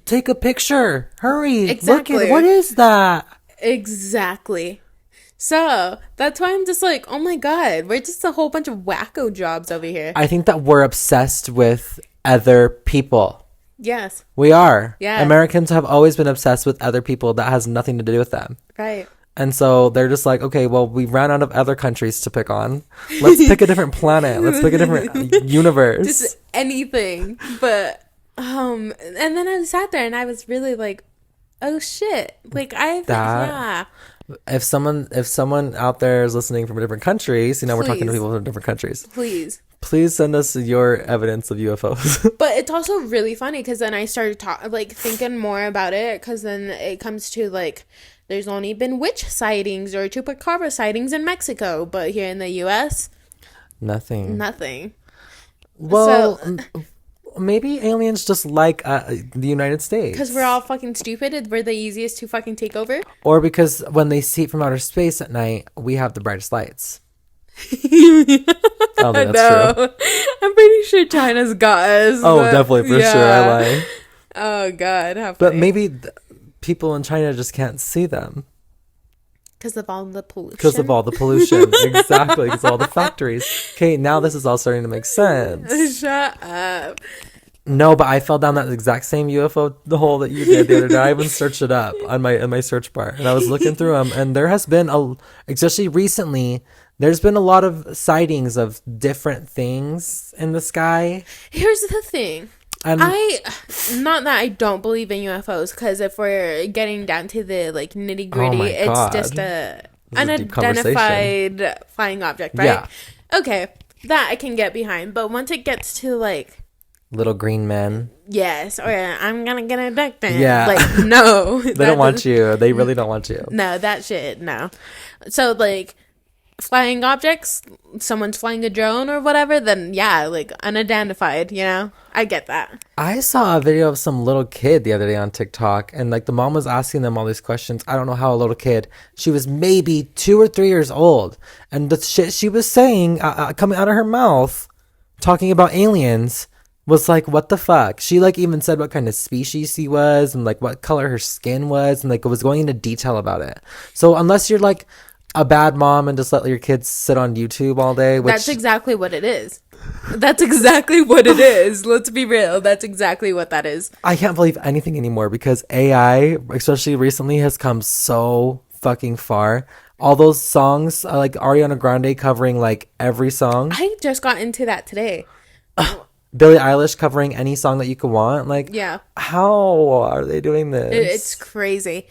Take a picture. Hurry. Exactly. Look at, what is that? Exactly. So that's why I'm just like, oh my God, we're just a whole bunch of wacko jobs over here. I think that we're obsessed with other people. Yes. We are. Yeah. Americans have always been obsessed with other people that has nothing to do with them. Right. And so they're just like, okay, well, we ran out of other countries to pick on. Let's pick a different planet. Let's pick a different universe. Just anything. But, and then I sat there and I was really like, oh shit. Like, If someone out there is listening from different countries, we're talking to people from different countries. Please send us your evidence of UFOs. But it's also really funny because then I started thinking more about it, because then it comes to like, there's only been witch sightings or chupacabra sightings in Mexico, but here in the U.S., nothing. Well, maybe aliens just like the United States. Because we're all fucking stupid. We're the easiest to fucking take over. Or because when they see it from outer space at night, we have the brightest lights. I don't think that's true. I'm pretty sure China's got us. Oh, definitely, for sure. I lie. Oh, God. How funny. But maybe people in China just can't see them. Because of all the pollution. Exactly. Because of all the factories. Okay, now this is all starting to make sense. Shut up. No, but I fell down that exact same UFO the hole that you did the other day. I even searched it up on my in my search bar, and I was looking through them, and there has been especially recently, there's been a lot of sightings of different things in the sky. Here's the thing. And Not that I don't believe in UFOs, because if we're getting down to the like nitty oh gritty, my it's God, just a this is a deep conversation. unidentified flying object, right? Yeah, Okay, that I can get behind, but once it gets to like, little green men. yes, or I'm gonna get abducted, Yeah. like no, They don't want you. They really don't want you. no, that shit, no. So like flying objects, someone's flying a drone or whatever, then yeah, like unidentified, you know, I get that. I saw a video of some little kid the other day on TikTok, and like the mom was asking them all these questions. I don't know how a little kid, she was maybe 2 or 3 years old, and the shit she was saying coming out of her mouth, talking about aliens, was like, what the fuck? She like even said what kind of species he was and like what color her skin was, and like was going into detail about it. So unless you're like a bad mom and just let your kids sit on YouTube all day, which That's exactly what it is. That's exactly what it is. Let's be real. That's exactly what that is. I can't believe anything anymore because AI, especially recently, has come so fucking far. All those songs, like Ariana Grande covering like every song, I just got into that today. Billie Eilish covering any song that you could want. Like, Yeah. how are they doing this? It's crazy.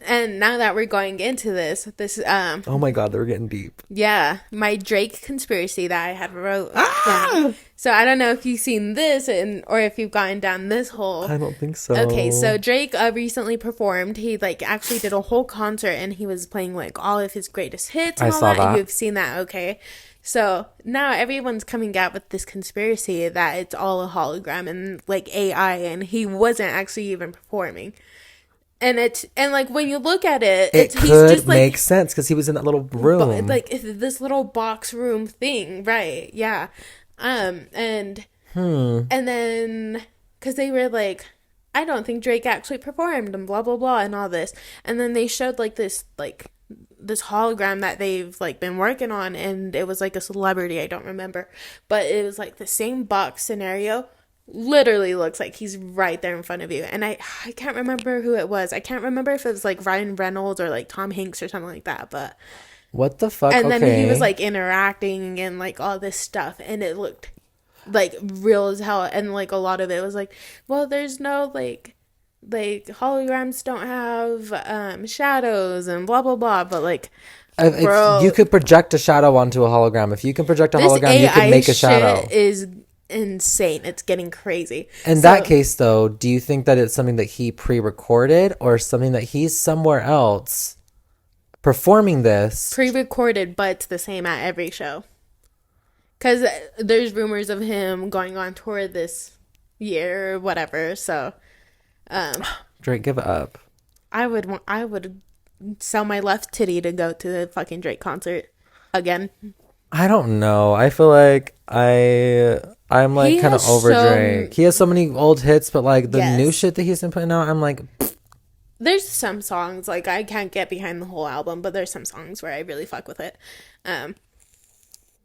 And now that we're going into this, Oh my God, they're getting deep. yeah, my Drake conspiracy that I had wrote down. So I don't know if you've seen this or if you've gotten down this hole. I don't think so. Okay, so Drake recently performed. He like actually did a whole concert and he was playing like all of his greatest hits and I all saw that. that. You've seen that, okay? So now everyone's coming out with this conspiracy that it's all a hologram and like AI, and he wasn't actually even performing. And like when you look at it, It he's could just like make sense because he was in that little room. like it's this little box room thing, right? Yeah. And then because they were like, I don't think Drake actually performed and blah blah blah and all this, and then they showed like this hologram that they've like been working on, and it was like a celebrity, I don't remember, but it was like the same box scenario. Literally looks like he's right there in front of you, and I can't remember who it was. I can't remember if it was like Ryan Reynolds or like Tom Hanks or something like that, but What the fuck? and then Okay. he was like interacting and like all this stuff, and it looked like real as hell, and like a lot of it was like, well, there's no like holograms don't have shadows and blah blah blah, but like bro, You could project a shadow onto a hologram. If you can project a this hologram, AI you can make a shit shadow. is insane. It's getting crazy. In that case, though, do you think that it's something that he pre-recorded or something that he's somewhere else performing this? Pre-recorded, but it's the same at every show. Because there's rumors of him going on tour this year or whatever. So, Drake, give it up. I would sell my left titty to go to the fucking Drake concert again. I don't know. I feel like I'm like He kind of has over shown- Drake. He has so many old hits, but like the Yes. new shit that he's been putting out, I'm like, There's some songs like I can't get behind the whole album, but there's some songs where I really fuck with it.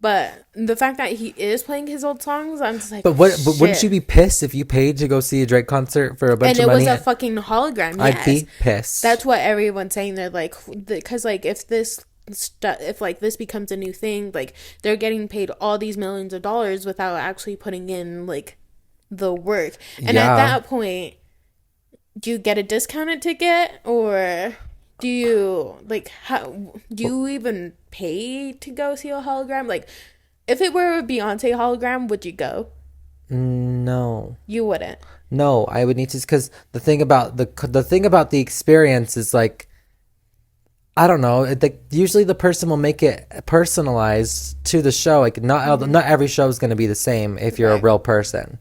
But the fact that he is playing his old songs, I'm just like, but wouldn't shit. you be pissed if you paid to go see a Drake concert for a bunch And of it was money? a fucking hologram. I'd Yes. be pissed. That's what everyone's saying. They're like, because like if like this becomes a new thing, like they're getting paid all these millions of dollars without actually putting in like the work. And Yeah. at that point, do you get a discounted ticket, or do you like do you even pay to go see a hologram? Like, if it were a Beyoncé hologram, would you go? No. You wouldn't. No, I would need to, because the thing about the experience is like, I don't know. Usually the person will make it personalized to the show. Like not every show is going to be the same if you're a Right. real person.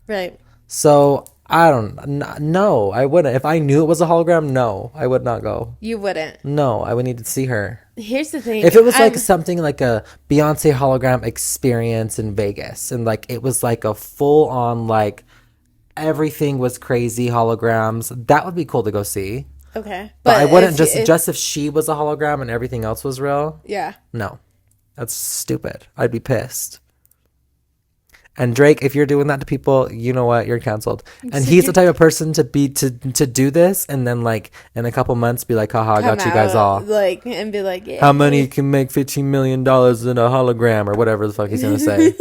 Right. So no, I wouldn't. If I knew it was a hologram, no, I would not go. You wouldn't. No, I would need to see her. Here's the thing. If it was like something like a Beyonce hologram experience in Vegas, and like it was like a full on like everything was crazy holograms, that would be cool to go see. Okay. But I wouldn't if just if she was a hologram and everything else was real. yeah. No, that's stupid. I'd be pissed. And Drake, if you're doing that to people, you know what? You're canceled. And So he's the type of person to be to do this, and then like in a couple months be like, haha, I come got you guys out, all. like, and be like, yeah. How many can make $15 million in a hologram or whatever the fuck he's gonna say?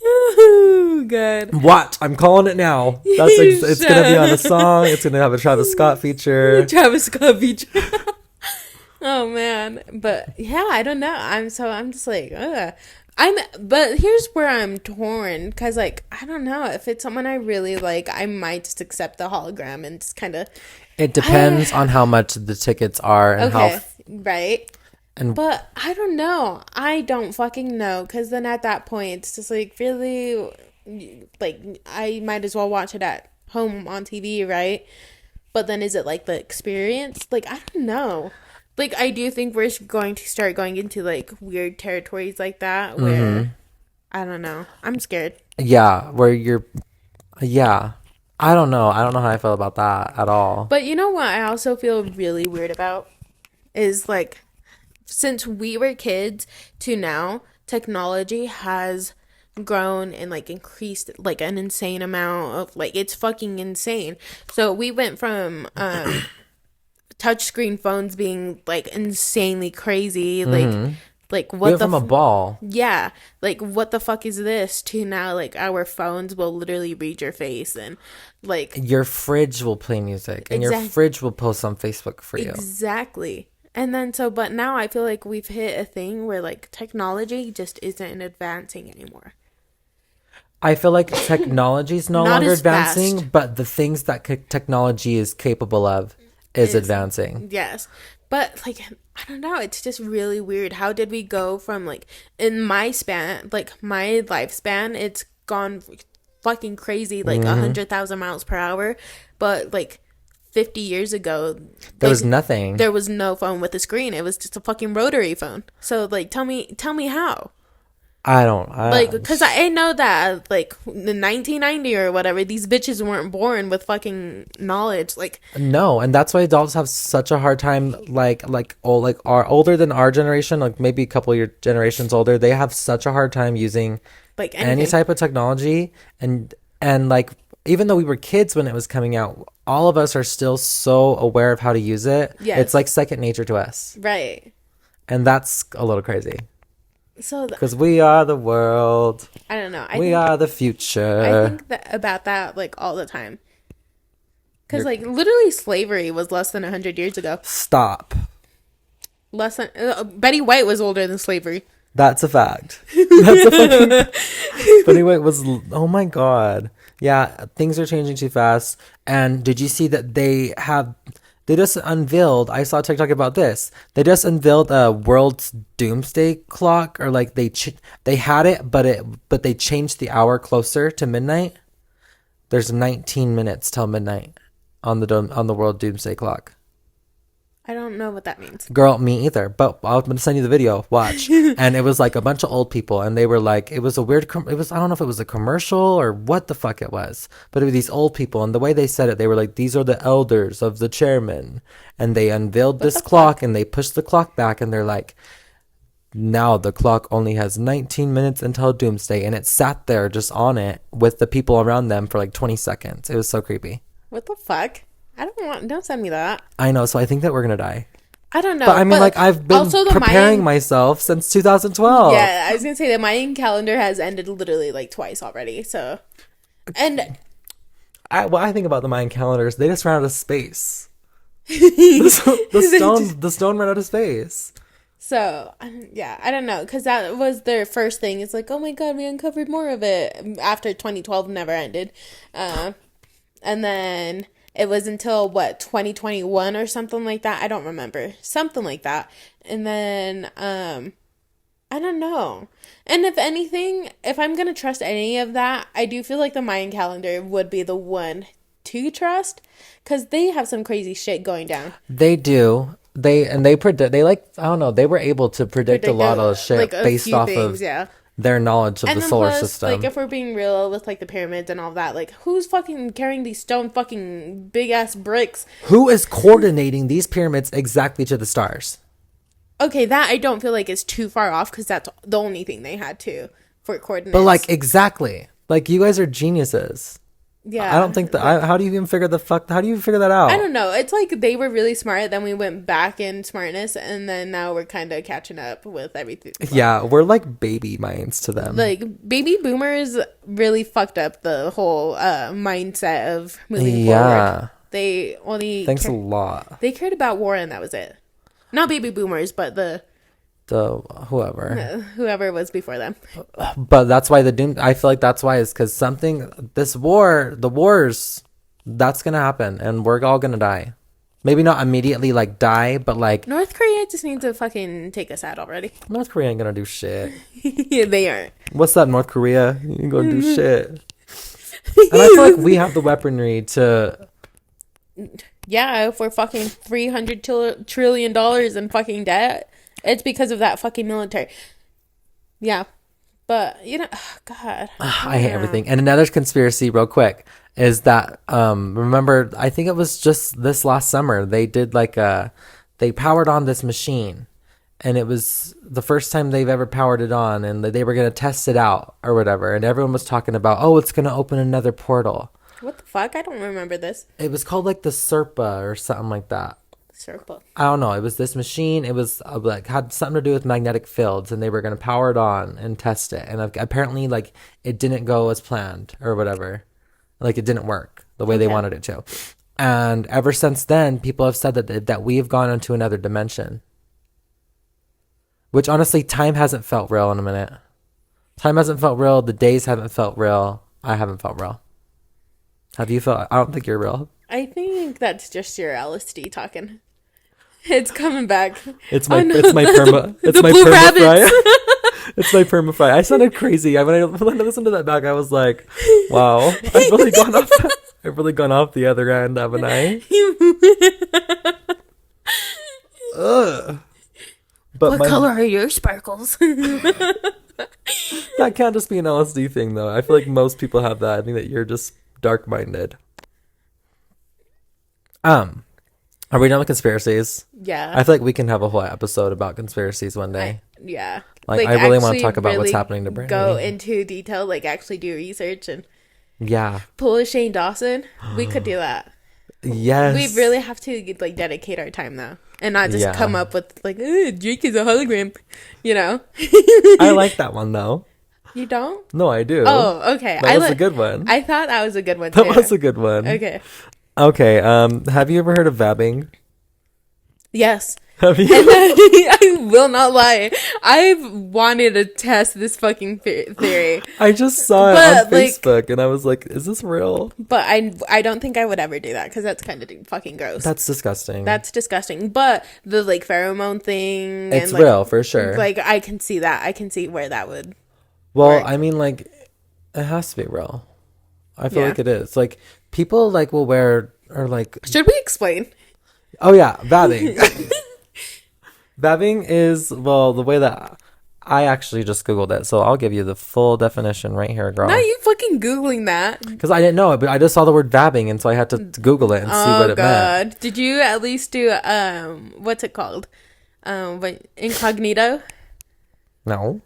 Oh, God. What? I'm calling it now. It's gonna be on a song. It's gonna have a Travis Scott feature. Travis Scott feature. Oh man, but yeah, I don't know. I'm just like, ugh. But here's where I'm torn, because like I don't know, if it's someone I really like, I might just accept the hologram and just kind of. It depends on how much the tickets are and Okay, right. and But I don't know. I don't fucking know, because then at that point it's just like, really, like I might as well watch it at home on TV, right? But then is it like the experience? Like I don't know. Like I do think we're going to start going into like weird territories like that where I don't know. I'm scared. yeah, where you're, yeah. I don't know. I don't know how I feel about that at all. But you know what I also feel really weird about is like, since we were kids to now, technology has grown and like increased like an insane amount of, like, it's fucking insane. So we went from touchscreen phones being like insanely crazy, like We what went the from a ball. yeah, like what the fuck is this, to now like our phones will literally read your face, and like Your fridge will play music, and your Exact- fridge will post on Facebook for you. exactly. And then but now I feel like we've hit a thing where like technology just isn't advancing anymore. I feel like technology is no Not longer as fast. advancing, but the things that technology is capable of is advancing. Yes. But like I don't know, it's just really weird. How did we go from like, in my span, like my lifespan, it's gone fucking crazy, like 100,000 miles per hour, but like 50 years ago There was nothing. there was no phone with a screen. It was just a fucking rotary phone. So like tell me how. Like, because I know that, like, in 1990 or whatever, these bitches weren't born with fucking knowledge. Like, No, and that's why adults have such a hard time, are older than our generation, like maybe a couple of your generations older. They have such a hard time using any any type of technology, and like even though we were kids when it was coming out, all of us are still so aware of how to use it. Yes. It's like second nature to us, right. and that's a little crazy So, because we are the world. I don't know. We are the future. I think about that, like, all the time. Because, like, literally slavery was less than 100 years ago. Stop. Less than... Betty White was older than slavery. That's a fact. That's a fucking. But anyway, it was. Oh my god. Yeah, things are changing too fast. And did you see that they just unveiled? I saw TikTok about this. They just unveiled a world's doomsday clock, or like they had it, but they changed the hour closer to midnight. There's 19 minutes till midnight on the world doomsday clock. I don't know what that means. Girl, me either. But I'm gonna send you the video. Watch. And it was like a bunch of old people, and they were like, it was a weird. I don't know if it was a commercial or what the fuck it was, but it was these old people, and the way they said it, they were like, these are the elders of the chairman, and they unveiled this clock, and they pushed the clock back, and they're like, now the clock only has 19 minutes until doomsday, and it sat there just on it with the people around them for like 20 seconds. It was so creepy. What the fuck? Don't send me that. I know, so I think that we're gonna die. I don't know. But I mean, like, I've been preparing myself since 2012. Yeah, I was gonna say the Mayan calendar has ended literally like twice already. So, and what I think about the Mayan calendars, they just ran out of space. The stone ran out of space. So, yeah, I don't know, because that was their first thing. It's like, oh my god, we uncovered more of it after 2012 never ended. And then it was until, 2021 or something like that? I don't remember. Something like that. And then, I don't know. And if anything, if I'm going to trust any of that, I do feel like the Mayan calendar would be the one to trust, because they have some crazy shit going down. They do. They predict. They I don't know. They were able to predict a lot of shit, like, based off things, of their knowledge of the solar system. Like, if we're being real with like the pyramids and all that, like, who's fucking carrying these stone fucking big ass bricks? Who is coordinating these pyramids exactly to the stars? Okay, that I don't feel like is too far off, because that's the only thing they had to for coordinates. But like, exactly. Like, you guys are geniuses. Yeah. I don't think that. How do you even figure how do you figure that out? I don't know. It's like they were really smart, then we went back in smartness, and then now we're kind of catching up with everything. Yeah, we're like baby minds to them. Like, baby boomers really fucked up the whole mindset of moving forward. They only Thanks a lot. They cared about war, and that was it. Not baby boomers, but the whoever was before them. But that's why I feel like that's why is because the wars, that's gonna happen, and we're all gonna die. Maybe not immediately like die, but like North Korea just needs to fucking take us out already. North Korea ain't gonna do shit. Yeah, they aren't. What's that, North Korea? You ain't gonna do shit. And I feel like we have the weaponry to. Yeah, if we're fucking $300 trillion in fucking debt, it's because of that fucking military. Yeah. But, God. I hate everything. And another conspiracy, real quick, is that, remember, I think it was just this last summer, they did they powered on this machine. And it was the first time they've ever powered it on. And they were going to test it out or whatever. And everyone was talking about, oh, it's going to open another portal. What the fuck? I don't remember this. It was called like the Serpa or something like that. Serpa. I don't know. It was this machine. It was had something to do with magnetic fields, and they were going to power it on and test it. And apparently, like, it didn't go as planned or whatever. Like, it didn't work the way they wanted it to. And ever since then, people have said that we have gone into another dimension. Which honestly, time hasn't felt real in a minute. Time hasn't felt real. The days haven't felt real. I haven't felt real. Have you felt? I don't think you're real. I think that's just your LSD talking. It's coming back. It's my perma. It's my perma fry. It's my perma fry. I sounded crazy. When I listened to that back, I was like, "Wow, I've really gone off. I've really gone off the other end, haven't I?" Ugh. But what color are your sparkles? That can't just be an LSD thing, though. I feel like most people have that. I think that you're just dark-minded. Are we done with conspiracies? Yeah. I feel like we can have a whole episode about conspiracies one day. Yeah. Like I really want to talk about what's happening to Brandy. Go into detail, like actually do research and pull a Shane Dawson. We could do that. Yes. We really have to like dedicate our time though, and not just come up with like Drake is a hologram. I like that one though. You don't? No, I do. Oh, okay. That was a good one. I thought that was a good one too. That was a good one. Okay. Okay. Have you ever heard of vabbing? Yes. Have you? I will not lie. I've wanted to test this fucking theory. I just saw it on Facebook and I was like, is this real? But I don't think I would ever do that because that's kind of fucking gross. That's disgusting. That's disgusting. But the like pheromone thing. It's and, real for sure. Like I can see that. I can see where that would Well, work. I mean, like, it has to be real. I feel like it is. Like, people, like, will wear, or, like... Should we explain? Oh, yeah, vabbing. Vabbing is, well, the way that... I actually just Googled it, so I'll give you the full definition right here, girl. Not you fucking Googling that. Because I didn't know it, but I just saw the word vabbing, and so I had to Google it and see what it meant. Did you at least do, what's it called? Incognito? No.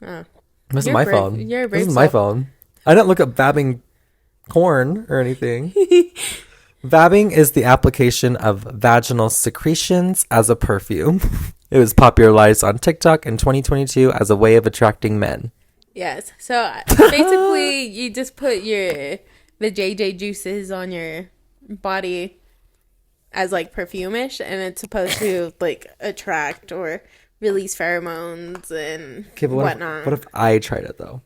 Oh. This is my phone. You're a brave This is my phone. I didn't look up vabbing corn or anything. Vabbing is the application of vaginal secretions as a perfume. It was popularized on TikTok in 2022 as a way of attracting men. Yes. So basically, you just put the JJ juices on your body as like perfume-ish, and it's supposed to like attract or release pheromones and whatnot. What if I tried it though?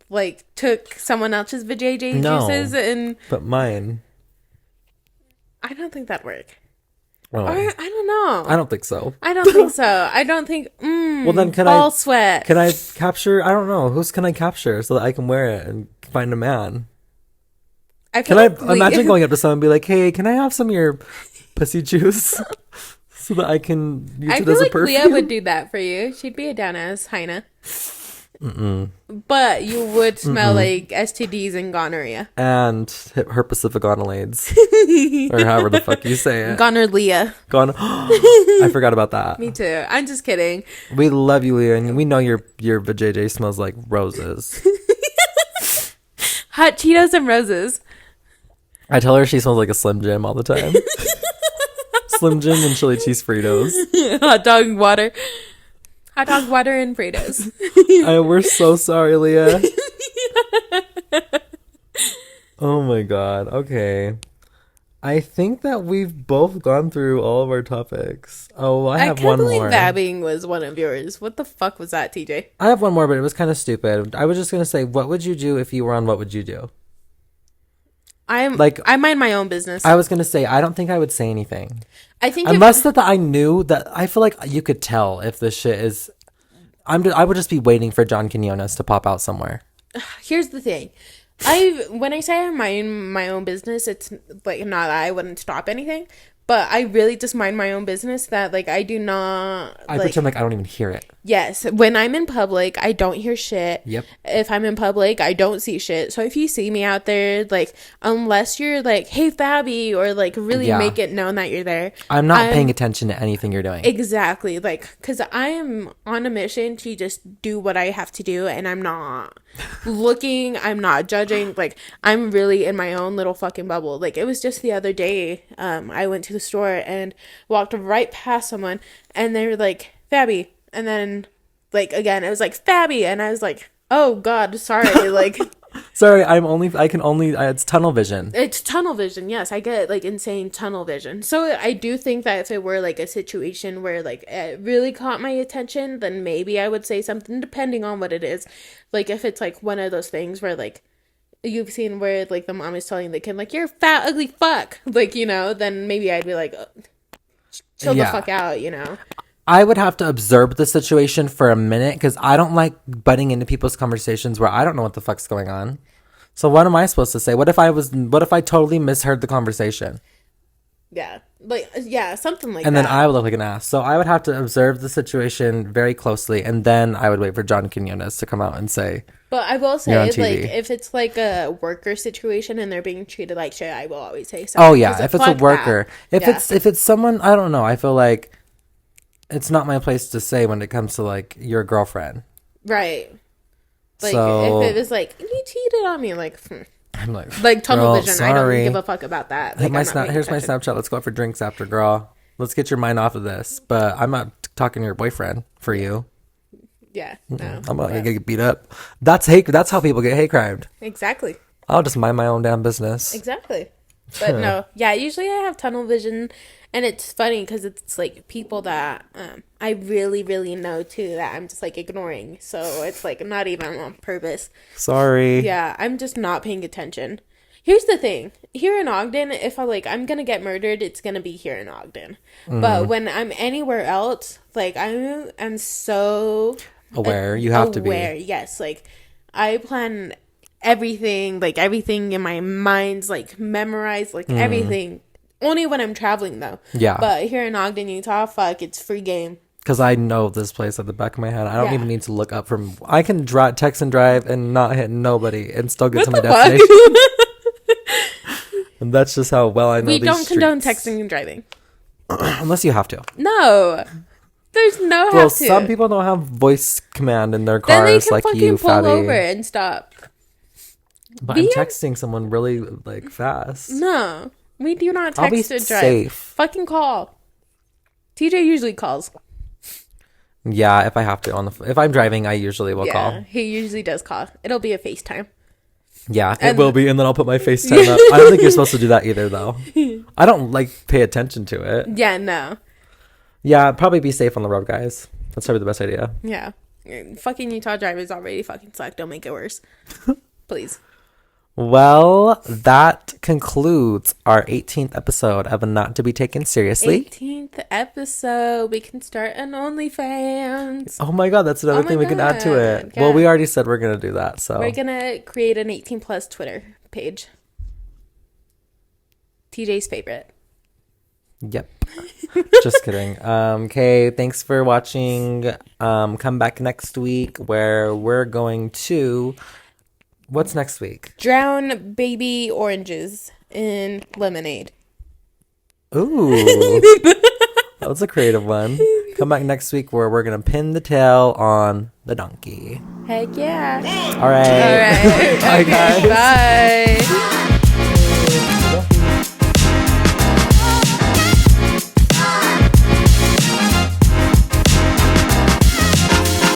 Like took someone else's vajayjay juices and... but mine. I don't think that'd work. Oh. Or, I don't know. I don't think so. I don't think so. I don't think... well, then sweat. Can I capture... I don't know. Whose can I capture so that I can wear it and find a man? Can I imagine going up to someone and be like, hey, can I have some of your pussy juice? So that I can use it as a perfume? Leah would do that for you. She'd be a down-ass hyena. but you would smell like STDs and gonorrhea. And herpes gonades, or however the fuck you say it. Gonorrhea. I forgot about that. Me too. I'm just kidding. We love you, Leah, and we know your vajayjay smells like roses. Hot Cheetos and roses. I tell her she smells like a Slim Jim all the time. Slim Jim and chili cheese Fritos. Hot dog water. Hot dog water and Fritos. We're so sorry, Leah. Oh my god. Okay. I think that we've both gone through all of our topics. Oh, I have one more. I can't believe vabbing was one of yours. What the fuck was that, TJ? I have one more, but it was kind of stupid. I was just going to say, what would you do if you were on What Would You Do? I mind my own business. I was going to say, I don't think I would say anything. I think unless that I knew that, I feel like you could tell if this shit is... I would just be waiting for John Quinones to pop out somewhere. Here's the thing. When I say I mind my own business, it's like not that I wouldn't stop anything, but I really just mind my own business that like I do not. I pretend like I don't even hear it. Yes, when I'm in public, I don't hear shit. Yep. If I'm in public, I don't see shit. So if you see me out there, like unless you're like, "Hey, Fabi," or like really make it known that you're there, I'm not paying attention to anything you're doing. Exactly, like because I am on a mission to just do what I have to do, and I'm not looking, I'm not judging. Like I'm really in my own little fucking bubble. Like it was just the other day, I went to the store and walked right past someone, and they were like, "Fabi." And then, like, again, it was like, Fabi. And I was like, oh, God, sorry. Like, sorry, it's tunnel vision. It's tunnel vision. Yes, I get, like, insane tunnel vision. So I do think that if it were, like, a situation where, like, it really caught my attention, then maybe I would say something depending on what it is. Like, if it's, like, one of those things where, like, you've seen where, like, the mom is telling the kid, like, you're a fat, ugly fuck. Like, you know, then maybe I'd be like, chill the fuck out, you know. I would have to observe the situation for a minute because I don't like butting into people's conversations where I don't know what the fuck's going on. So what am I supposed to say? What if I totally misheard the conversation? Yeah. Like, yeah, something like that. And that. then I would look like an ass. So I would have to observe the situation very closely, and then I would wait for John Quinones to come out and say... But I will say, like, if it's like a worker situation and they're being treated like shit, I will always say something. Oh, yeah. If it's a worker. If it's someone, I don't know. I feel like... It's not my place to say when it comes to, like, your girlfriend. Right. Like, if it was like, you cheated on me, like... I'm like tunnel vision. Sorry. I don't give a fuck about that. Like, here's my Snapchat. Let's go out for drinks after, girl. Let's get your mind off of this. But I'm not talking to your boyfriend for you. Yeah, no. I'm not going to get beat up. That's hate. That's how people get hate crimed. Exactly. I'll just mind my own damn business. Exactly. But no, yeah, usually I have tunnel vision, and it's funny because it's like people that I really, really know too that I'm just like ignoring. So it's like not even on purpose. Sorry. Yeah, I'm just not paying attention. Here's the thing. Here in Ogden, if I'm going to get murdered, it's going to be here in Ogden. But when I'm anywhere else, like I'm so... aware. You have to be. Aware, yes. Like I plan... everything in my mind's like memorized, like everything. Only when I'm traveling though. Yeah. But here in Ogden, Utah, fuck, it's free game. Because I know this place at the back of my head. I don't even need to look up from. I can text and drive and not hit nobody and still get to my destination. And that's just how well I know. We don't condone texting and driving, unless you have to. No. There's no have to. Well, some people don't have voice command in their cars, then they can like you, pull Fabi. over and stop. But I'm texting someone really, like, fast. No. We do not text and drive. Safe. Fucking call. TJ usually calls. Yeah, if I have to. If I'm driving, I usually will call. Yeah, he usually does call. It'll be a FaceTime. Yeah, it will be, and then I'll put my FaceTime up. I don't think you're supposed to do that either, though. I don't, like, pay attention to it. Yeah, no. Yeah, probably be safe on the road, guys. That's probably the best idea. Yeah. Fucking Utah drivers already fucking suck. Don't make it worse. Please. Well, that concludes our 18th episode of Not to Be Taken Seriously. 18th episode. We can start an OnlyFans. Oh my God, that's another thing we can add to it. Yeah. Well, we already said we're going to do that, so. We're going to create an 18 plus Twitter page. TJ's favorite. Yep. Just kidding. Okay, thanks for watching. Come back next week where we're going to. What's next week? Drown baby oranges in lemonade. Ooh. That was a creative one. Come back next week where we're going to pin the tail on the donkey. Heck yeah. All right. All right. Bye, guys. Bye.